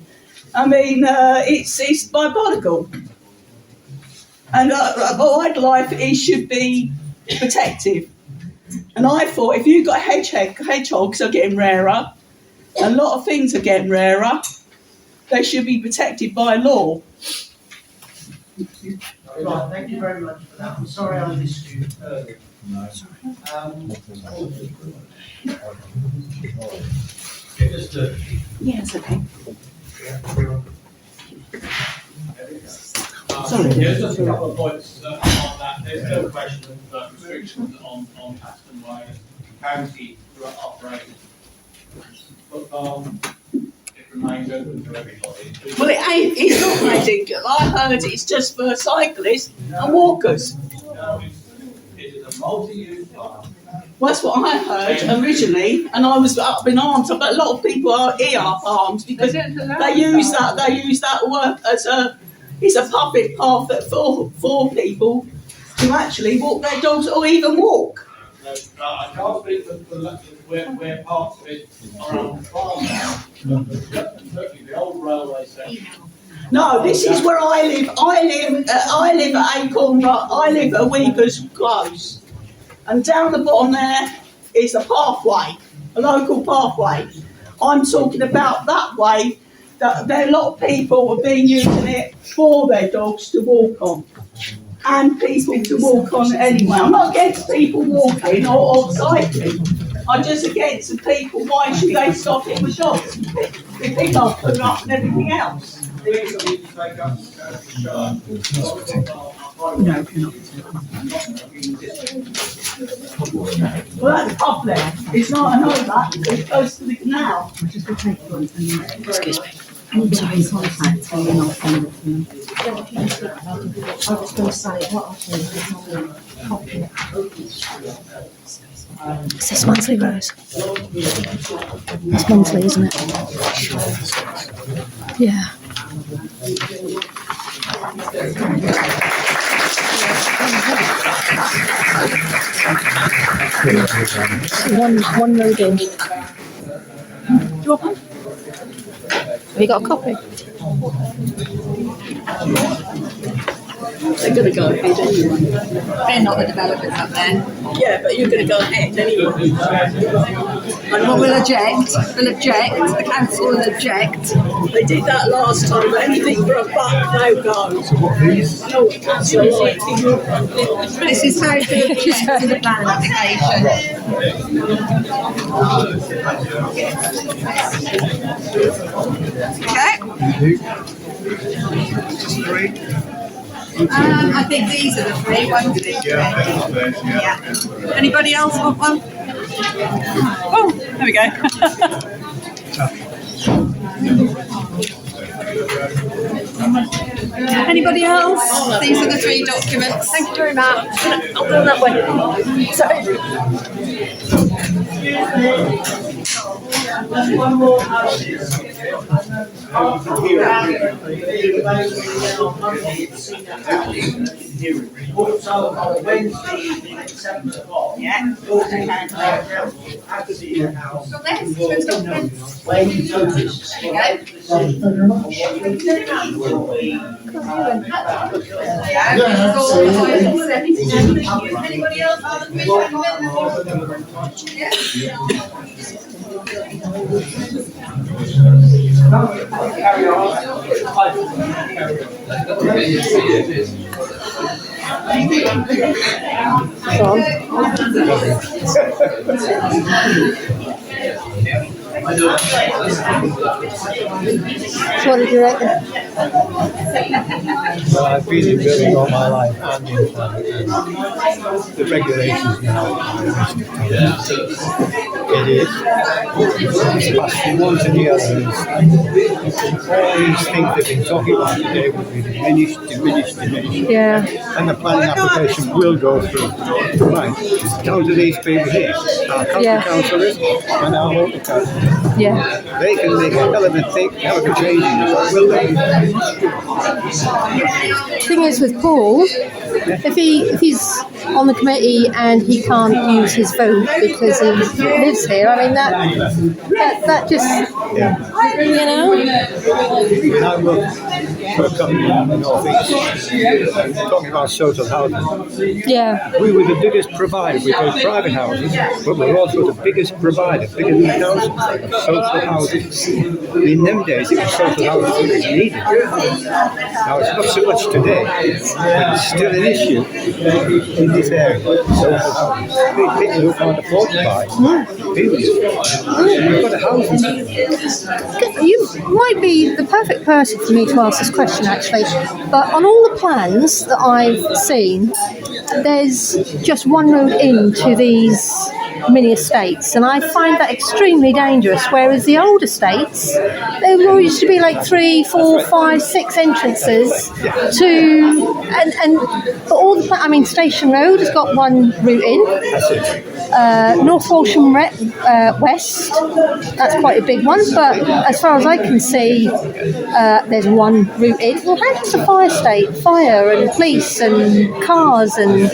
I mean, it's diabolical. And wildlife, it should be protective. And I thought, if you've got hedgehogs are getting rarer, a lot of things are getting rarer, they should be protected by law. Right, thank you very much for that. I'm sorry I missed you earlier. No. Yes, okay. Sorry. Yeah, just a couple of points on that. There's no question of restrictions on Aston Way County operating. But it remains open to everybody. Well, it ain't. It's not magic. I heard it's just for cyclists and walkers. No, it is a multi-use park. Well, that's what I heard originally, and I was up in arms. But a lot of people are up arms because they use that work as it's a public path for people to actually walk their dogs or even walk. I can't speak for where parts of it are on the farm now. Certainly the old railway section. No, this is where I live. I live at Acorn. I live at Weaver's Close, and down the bottom there is a pathway, a local pathway. I'm talking about that way. That there are a lot of people have been using it for their dogs to walk on, and people to walk on anyway. I'm not against people walking or cycling. I'm just against the people. Why should they stop it with shops? They pick up, put up, and everything else. No, cannot. Well, that's public. It's not. I know that because it's close to the canal. I just will take one and excuse me. I'm sorry, contact and then I'll send it to them. I was going to say, what I'll do is I'll copy it. Is this Mundesley Rd? It's Mundesley, isn't it? Yeah. One road in. Do you want one? Have you got a copy? They're going to go ahead anyway. They're not the developers up there. Yeah, but you're going to go ahead anyway. Well, we'll object. The council will object. They did that last time, but anything for a buck, no go. So what, please? I know what council are like. This is how to object to the plan application. Okay. I think these are the three. 1, 2, 3. Yeah. Anybody else want one? Oh, there we go. Anybody else? These are the 3 documents. Thank you very much. I'll go that way. Sorry. One more also on Wednesday evening at 7 o'clock. Yeah. Anybody else? Carry on. So what did you reckon? Well, I've been in building all my life and in planning, and the regulations now are a waste of time. It is. It's passed from one to the other. All these things they've been talking about today will be diminished. Yeah. And the planning application will go through. Right. Down to these people here, our county councillors and our local councillors. Yeah. They can make a hell of a change. Will they? Thing is with Paul, if he's on the committee and he can't use his vote because he lives here, I mean that just you know. When I work for a company in the North East, talking about social housing. Yeah. We were the biggest provider. We built private houses, but we're also the biggest provider, bigger than the council, of social housing. In them days, it was social housing that was needed. Now, it's not so much today, but it's still an issue in this area. Social housing. People who can't afford to buy. We've got a housing system. You might be the perfect person for me to ask this question, actually. But on all the plans that I've seen, there's just one road into these mini estates, and I find that extremely dangerous. Whereas the old estates, there used to be like 3, 4, 5, 6 entrances to, and for all the, I mean, Station Road has got one route in. North Walsham West, that's quite a big one, but as far as I can see, there's one route in. Well, how does the fire and police and cars and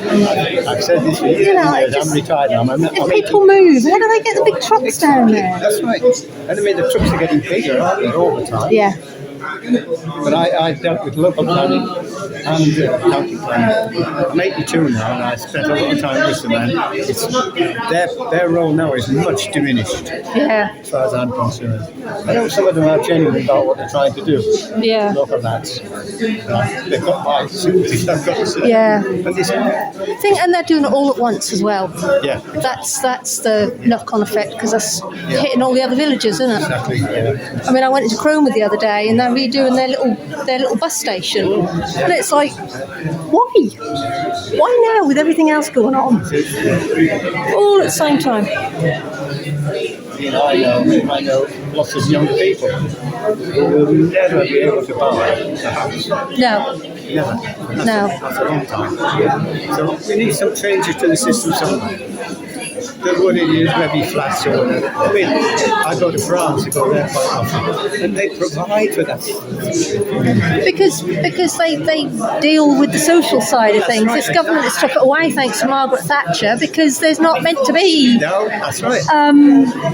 I've said this for years, I'm retired now. if people move, how do they get the big trucks down there? That's right. And I mean, the trucks are getting bigger, aren't they, all the time? Yeah. But I dealt with local planning and county planning. I'm 82 now, and I spent a lot of time with them, and their role now is much diminished. Yeah. As far as I'm concerned. I know some of them are genuine about what they're trying to do. Yeah. Local lads. They've got my sympathy, I've got to say. Yeah. But this, And they're doing it all at once as well. Yeah. That's the knock-on effect, because that's hitting all the other villages, isn't it? Exactly. Yeah. I mean, I went into Cromer the other day, and they're redoing their little bus station, and it's like, why now with everything else going on, all at the same time? I know lots of young people who will never be able to buy a house. No. Never. That's a long time. So we need some changes to the system somewhere. What it is, maybe flats or whatever. I mean, I go to France, I go there quite often, and they provide for that. Because they deal with the social side of things. This government has took it away, thanks to Margaret Thatcher, because there's not meant to be. No, that's right.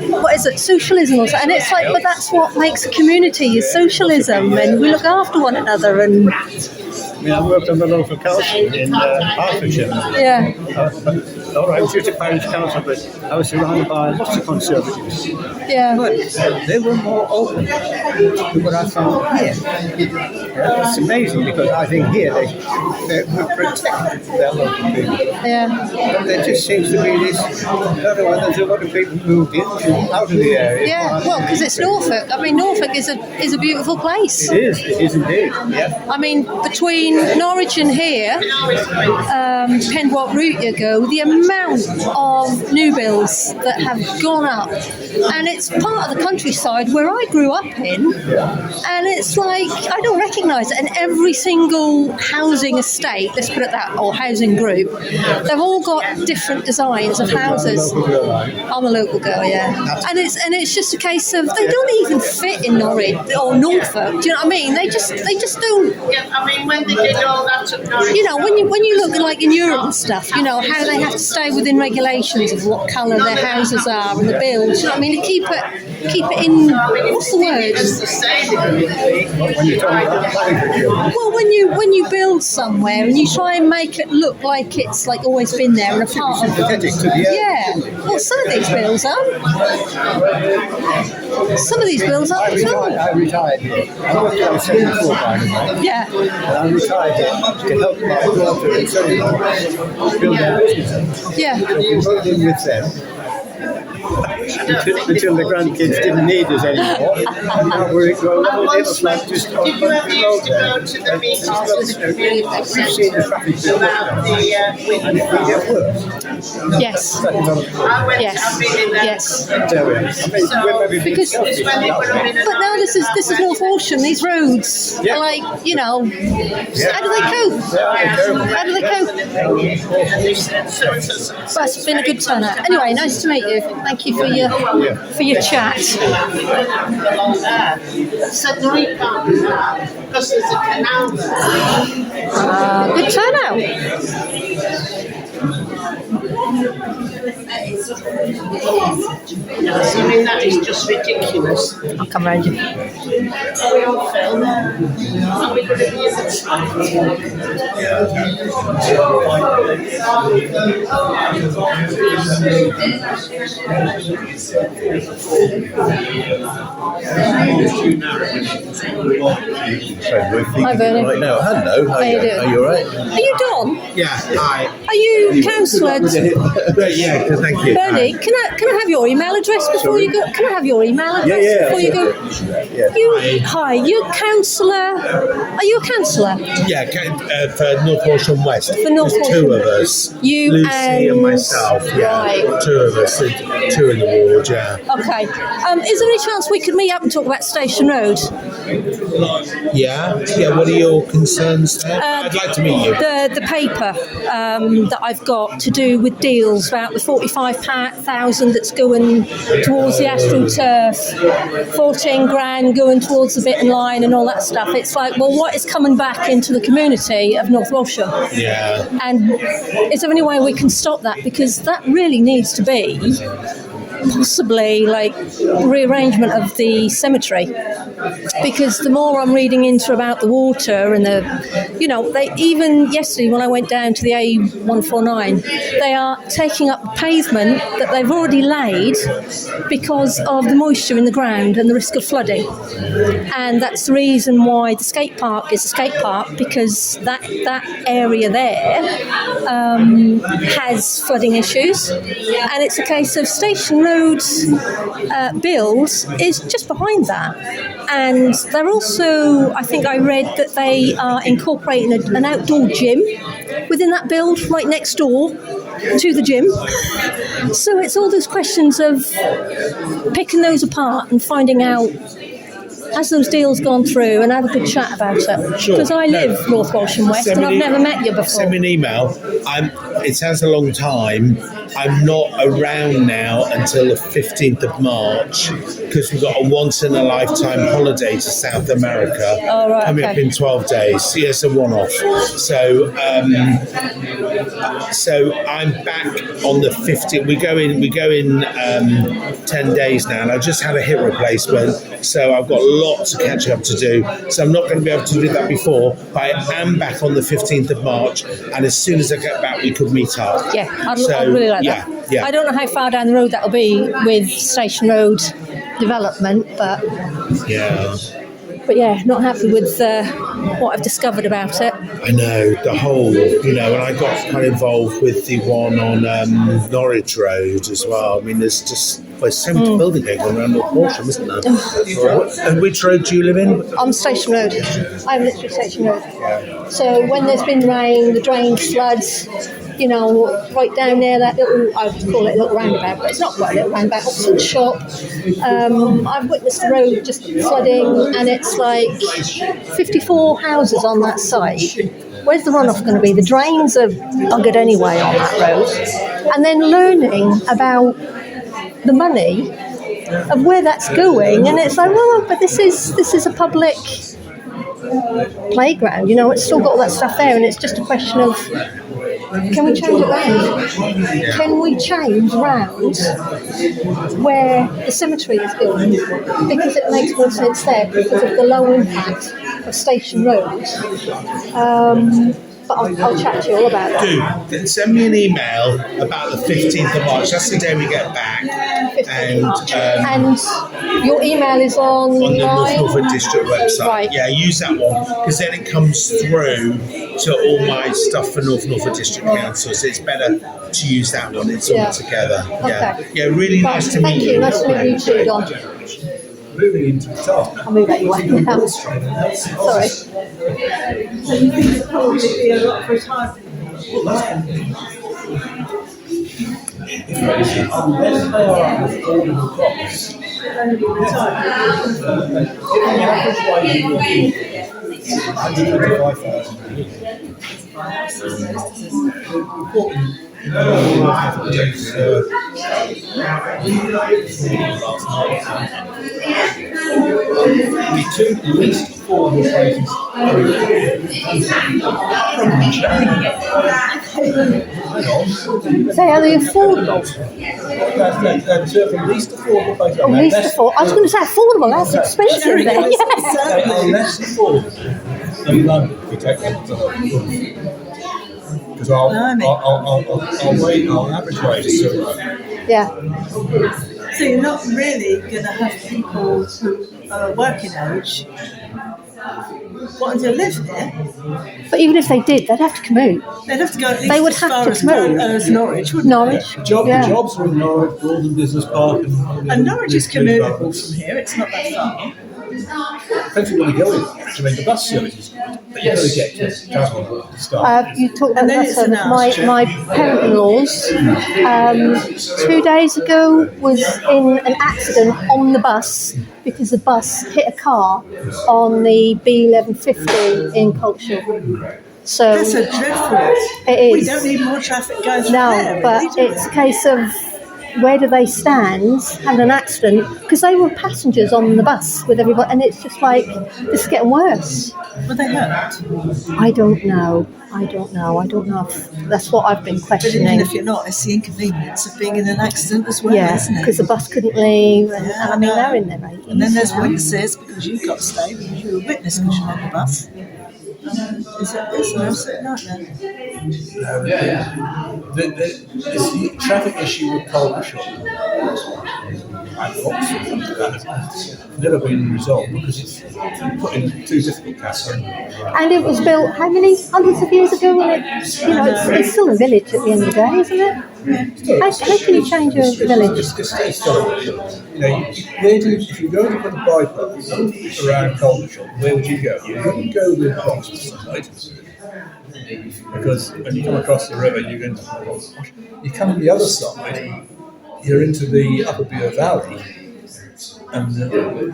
What is it? Socialism or something. And it's like, but that's what makes a community, is socialism, and we look after one another. And I mean, I worked on the local council in Hertfordshire. Yeah. All right, I was just a parish council, but I was surrounded by lots of conservatives. Yeah. But they were more open to what I found here. It's amazing, because I think here they would protect their local people. Yeah. But there just seems to be this, there's a lot of people moved out of the area. Yeah, well, because it's Norfolk. I mean, Norfolk is a beautiful place. It is indeed, yeah. I mean, between Norwich and here, depend what route you go, the amount of new builds that have gone up, and it's part of the countryside where I grew up in, and it's like, I don't recognise it, and every single housing estate, let's put it that, or housing group, they've all got different designs of houses. I'm a local girl, yeah. And it's just a case of, they don't even fit in Norwich or Norfolk, do you know what I mean? They just don't. Yeah, I mean, when they did all that at Norwich. You know, when you look like in Europe and stuff, you know, how they have to stay within regulations of what colour their houses are and the builds, you know what I mean, to keep it keep it in, what's the word? Well, when you build somewhere and you try and make it look like it's like always been there and a part of yeah. Well, some of these builds aren't. Some of these builds aren't at all. I retired here. I was 74, by the way. Yeah. And I retired here to help my daughter and son-in-law build their business. Yeah. So we worked in with them. Until the grandkids didn't need us anymore. And now we're going on the other flat just on the road there. We've seen the traffic build up now. And it will get worse. Yes. Yes. Yes. Because, but now this is North Walsham. These roads are like, you know, how do they cope? How do they cope? But it's been a good turnout. Anyway, nice to meet you. Thank you for your chat. So no, you can't do that because there's a canal there. Good turnout. Yes, I mean that is just ridiculous. I'll come round you. Are we all film there? Are we going to be able Hi, Bernie. Right now, hello. How you doing? Are you alright? Are you Don? Yeah, hi. Are you Councillor? Yeah, thank you. Bernie, can I have your email address before you go? Can I have your email address before you go? Hi, you're Councillor. Are you a councillor? Yeah, for North Walsham West. For North Walsham. Two of us. You Lucy and and myself. Yeah, right. Two of us. Two in the ward. Yeah. Okay. Is there any chance we could meet up and talk about Station Road? Yeah. What are your concerns there? I'd like to meet you. The paper that I've got to do with deals about the 45,000 that's going towards the AstroTurf, 14 grand going towards the Bitten Line and all that stuff. It's like, well, what is coming back into the community of North Walsham? Yeah. And is there any way we can stop that? Because that really needs to be possibly like rearrangement of the cemetery, because the more I'm reading into about the water and the, you know, they even yesterday when I went down to the A149, they are taking up pavement that they've already laid because of the moisture in the ground and the risk of flooding. And that's the reason why the skate park is a skate park, because that area there has flooding issues, and it's a case of Station Road's build is just behind that. And they're also, I think I read that they are incorporating an outdoor gym within that build right next door to the gym. So it's all those questions of picking those apart and finding out, has those deals gone through, and have a good chat about it. Sure. Because I live North Walsham West and I've never met you before. Send me an email. It sounds a long time. I'm not around now until the 15th of March because we've got a once-in-a-lifetime holiday to South America coming up in 12 days. Yeah, it's a one-off. So I'm back on the 15th. We go in 10 days now, and I just had a hip replacement, so I've got lots of catch-up to do. So I'm not going to be able to do that before, but I am back on the 15th of March, and as soon as I get back, we could meet up. Yeah, I'd really like that. Yeah. I don't know how far down the road that'll be with Station Road development, but yeah, not happy with what I've discovered about it. I know, the whole, and I got kind of involved with the one on Norwich Road as well. I mean, there's so much building going on around North Walsham, isn't there? And which road do you live in? On Station Road. I'm literally Station Road. So when there's been rain, the drains, floods, right down there, that little, I would call it a little roundabout, but it's not quite a little roundabout, opposite the shop. I've witnessed the road just flooding, and it's like 54 houses on that site. Where's the runoff going to be? The drains are buggered anyway on that road. And then learning about the money of where that's going, and it's like, well, but this is a public playground, it's still got all that stuff there, and it's just a question of Can we change it round? Can we change round where the cemetery is built? Because it makes more sense there because of the low impact of Station Road. But I'll chat to you all about that. Do send me an email about the 15th of March. That's the day we get back. And your email is on the North Norfolk District website. Right. Yeah, use that one because then it comes through to all my stuff for North Norfolk District Council. So it's better to use that one. It's all together. Yeah, Okay. yeah, really nice to meet you. Nice to meet you too, Don. Moving into the top. I'll move out your way now. Sorry. So you think it's probably be a lot for time? Unless they are affordable costs, given the average wage in your field, 125,000 a year. At least 4 places. Say, are they affordable? That's at least affordable places. At least affordable. I was going to say affordable. That's expensive then. They are less affordable than London if you take them to London. Because our average wage is so low. Yeah. So you're not really going to have people who are working age wanting to live here. But even if they did, they'd have to commute. They'd have to go at least They would as have far to as commute. Norwich, wouldn't Norwich. The jobs are in Norwich, Gordon Business Park. And Norwich is commutable from here, it's not that far. Depends where you go in. I mean, the bus service is good, but you've got to get to travel to start. You talked about And then that it's service. an My parent-in-laws 2 days ago was in an accident on the bus because the bus hit a car on the B1150 in Culture. So That's a dreadful. it is. We don't need more traffic going through there. No, but really, do we? it's a case of where do they stand, having an accident, because they were passengers on the bus with everybody, and it's just like, this is getting worse. Were they hurt? I don't know if that's what I've been But even questioning. if you're not, it's the inconvenience of being in an accident as well, Yeah, isn't it? because the bus couldn't leave, and Yeah, I mean, they're in their 80s. And then there's now. witnesses, because you've got to stay, because you're a witness because you're on the bus. It's an absolute nightmare. The traffic issue with Colchester and Oxford has never been resolved because it's put in too difficult category. And it was built how many hundreds of years ago? And it's still a village at the end of the day, isn't it? How can you change a village? It's still, if you're going to put a bypass around Colchester, where would you go? You wouldn't go with Oxford, right? Because when you come across the river, you're going to. You come on the other side, you're into the Upper Bure Valley, and the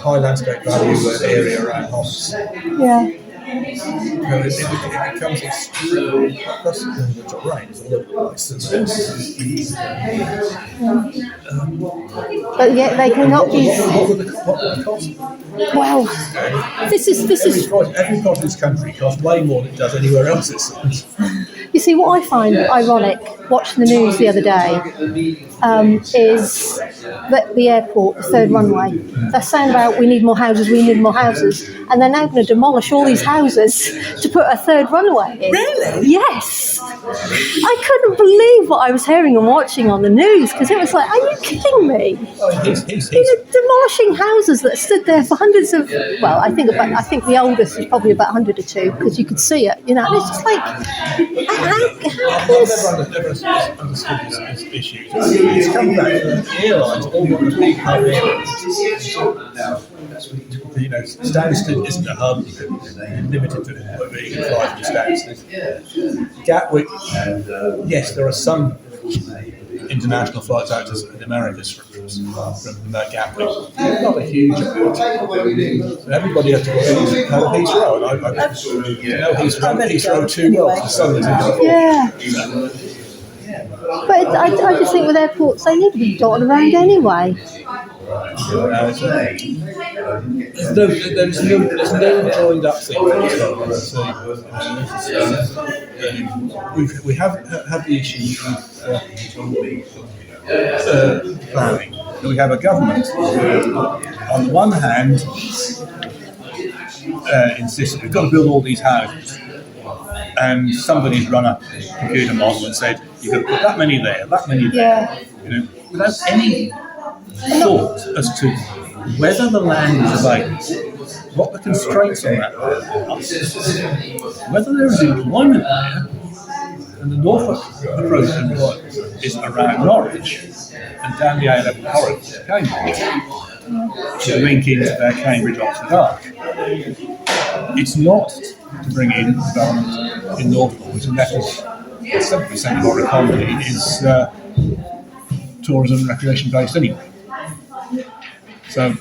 high landscape value area around Hobbs. Yeah. It becomes extremely the terrain is a little worse than this. But yet they cannot be. What would the cost? Well, this is. Every part of this country costs way more than it does anywhere else. It seems. You see, what I find ironic watching the news the other day is that the airport, the third runway, they're saying about we need more houses, and they're now going to demolish all these houses to put a third runway in. Really? Yes. I couldn't believe what I was hearing and watching on the news because it was like, are you kidding me? Demolishing houses that stood there for hundreds of. Well, I think the oldest is probably about 102 because you could see it. And it's just like. I've never understood this issue. It's come back from the airlines all want to big hub areas. Stansted isn't a hub, you can limited to where you can fly from Stansted. Gatwick, yes, there are some international flights out to the Americas from Gatwick. Not a huge amount. Everybody has to go to Heathrow. I know Heathrow too well for some reason. Yeah. But I just think with airports, they need to be dotted around anyway. There's no joined up thing. We have had the issue with planning. We have a government who, on the one hand, insists we've got to build all these houses, and somebody's run a computer model and said you've got to put that many there, that many there, without any thought as to whether the land is available, what the constraints on that are, whether there is employment there. And the Norfolk approach to employment is around Norwich and down the A11 corridor to Cambridge, to link into their Cambridge-Oxford arc. It's not to bring in development in North Walsham, that is 70% of our economy is tourism and recreation based anyway. So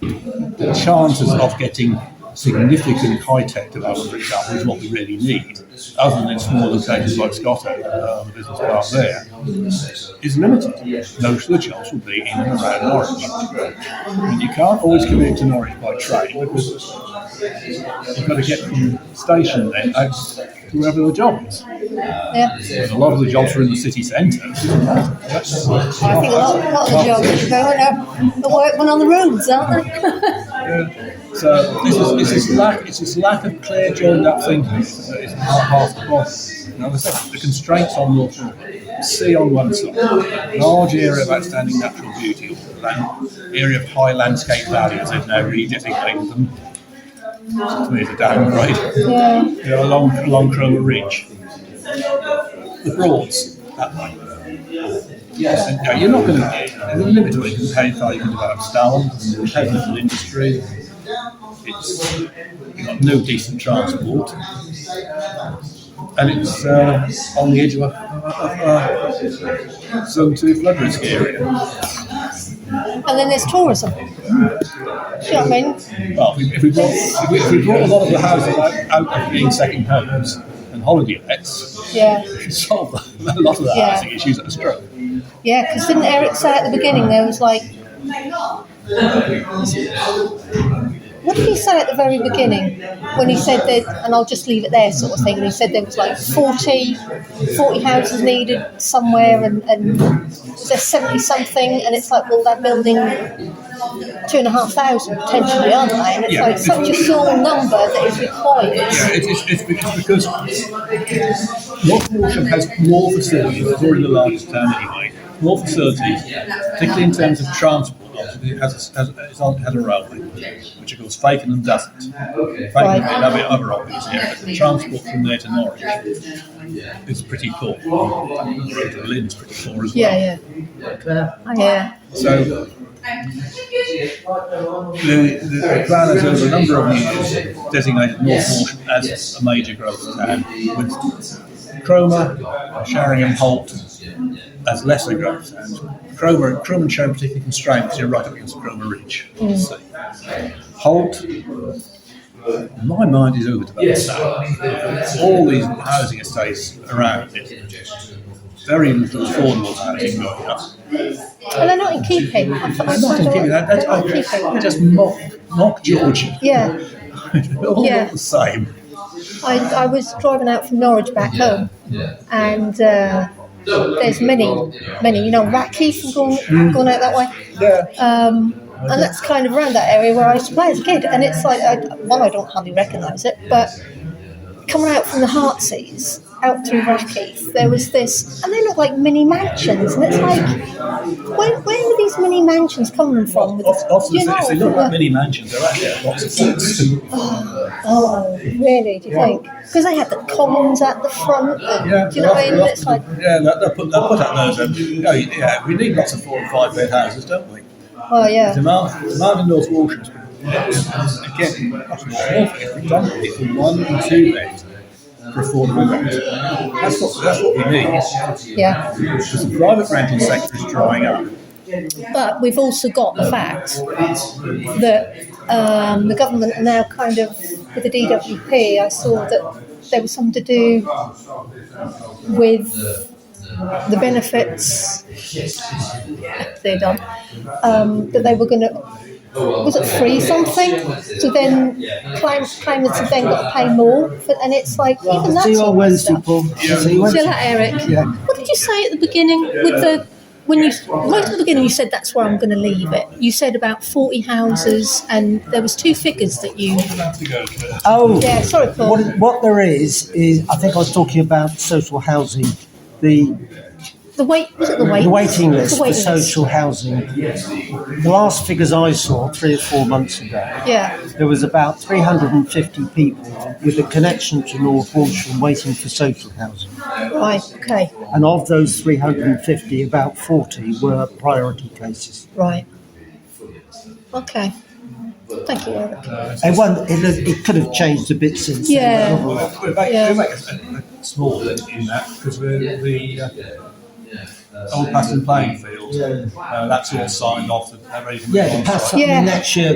the chances of getting significant high-tech development, for example, is what we really need, other than in small locations like Scotto, the business park there, is limited. Most of the jobs will be in and around Norwich. And you can't always commute to Norwich by train because you've got to get from the station then out to wherever the job is. Yeah. And a lot of the jobs are in the city centre. I think a lot of the jobs are going out, the workmen on the roads, aren't they? So it's this lack of clear joined up thinking that is half the problem. Now, the constraints on North Walsham, sea on one side, large area of outstanding natural beauty, area of high landscape value, as they've now redesignated them. To me, it's a downgrade. Yeah. Along Cromer Ridge. The Broads, that way. Yes, and you're not going to. There's a limit to it. How far you can develop Stalham, heavy little industry. You've got no decent transport, and it's on the edge of a Zone 2 flood risk area. And then there's tourism. Do you know what I mean? Well, if we brought a lot of the houses out of being second homes and holiday lets, we could solve a lot of the housing issues at a stroke. Yeah, because didn't Eric say at the beginning there was like... What did he say at the very beginning when he said that, and I'll just leave it there sort of thing, and he said there was like 40 houses needed somewhere and there's 70 something, and it's like, well, they're building 2,500 potentially, aren't they? And it's like such a small number that is required. Yeah, it's because North Walsham has more facilities, it's already the largest town anyway, more facilities, particularly in terms of transport. It has a railway, which of course Fakenham doesn't. Fakenham may have other obvious areas, but the transport from there to Norwich is pretty poor. The road to Lynn is pretty poor as well. So the plan has over a number of years designated North Walsham as a major growth town, with Cromer, Sheringham, Holt as lesser growth, and Cromer showing particularly constrained because you're right up against Cromer Ridge. Holt, in my mind, is overdeveloped now. All these housing estates around it, very little affordable housing going up. Well, they're not in keeping. They're not in keeping. They just mock Georgia. Yeah. All the same. I was driving out from Norwich back home, and there's many, you know, Ratkeith and going out that way. And that's kind of around that area where I used to play as a kid. And it's like, I don't hardly recognise it, but coming out from the Heartsease, out through Ratkeith, there was this, and they look like mini mansions, and it's like, where are these mini mansions coming from? Often, if they look like mini mansions, they're actually lots of flats. Oh, really? Do you think? Because they had the commons at the front. And, do you know what I mean? It's like, they'll put out those. We need lots of 4 and 5 bed houses, don't we? Well, yeah. Demand in North Walsham is again predominantly for 1 and 2 beds for affordable rent. That's what we need. Yeah. Because the private rental sector is drying up. But we've also got the fact that the government are now kind of, with the DWP, I saw that there was something to do with the benefits they're done, that they were going to was it free something? So then claimants have then got to pay more, and it's like even that's See you all on Wednesday, Paul. See you Still Wednesday. at Eric. Yeah. What did you say at the beginning with the when you right at the beginning you said that's where I'm going to leave it. You said about 40 houses, and there was two figures that you. Oh, yeah. Sorry, Paul. What there is I think I was talking about social housing. The waiting list The waiting for social housing. The last figures I saw 3 or 4 months ago, Yeah. there was about 350 people with a connection to North Walsham waiting for social housing. Right. Okay. And of those 350, about 40 were priority cases. Right. Okay. Thank you, Eric. It could have changed a bit since Yeah. then. We're back small in that because we're the old Paston playing field. That's all signed off. Yeah, next year.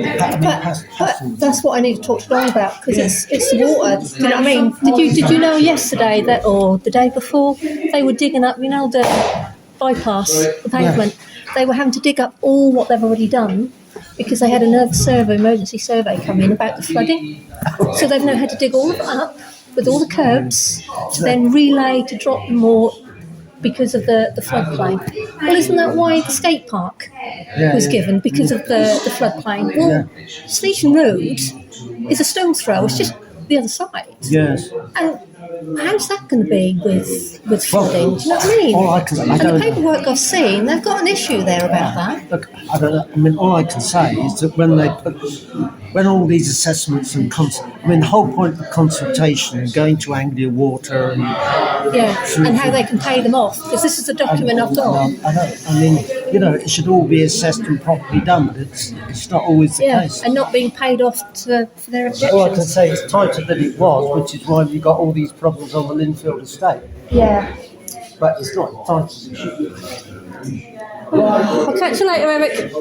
But that's what I need to talk to Don about because it's the water. Do you know what I mean? Did you know yesterday that or the day before they were digging up? You know the bypass, the pavement. Yeah. They were having to dig up all what they've already done because they had another emergency survey come in about the flooding. So they've now had to dig all of it up with all the curbs to then relay to drop more because of the floodplain. Well, isn't that why the skate park was given? Because of the floodplain. Well, Station Road is a stone's throw. It's just the other side. Yes. And how's that going to be with flooding? Do you know what I mean? All I can, and the paperwork I've seen, they've got an issue there about that. Look, I don't know. I mean, all I can say is that when all these assessments and the whole point of consultation and going to Anglia Water and and how they can pay them off because this is the document I've got. I know. I mean, it should all be assessed and properly done, but it's not always the case. And not being paid off for their objections. All I can say is tighter than it was, which is why we got all these problems on the Linfield estate. Yeah. But it's not tight as it should be. I'll catch you later, Eric.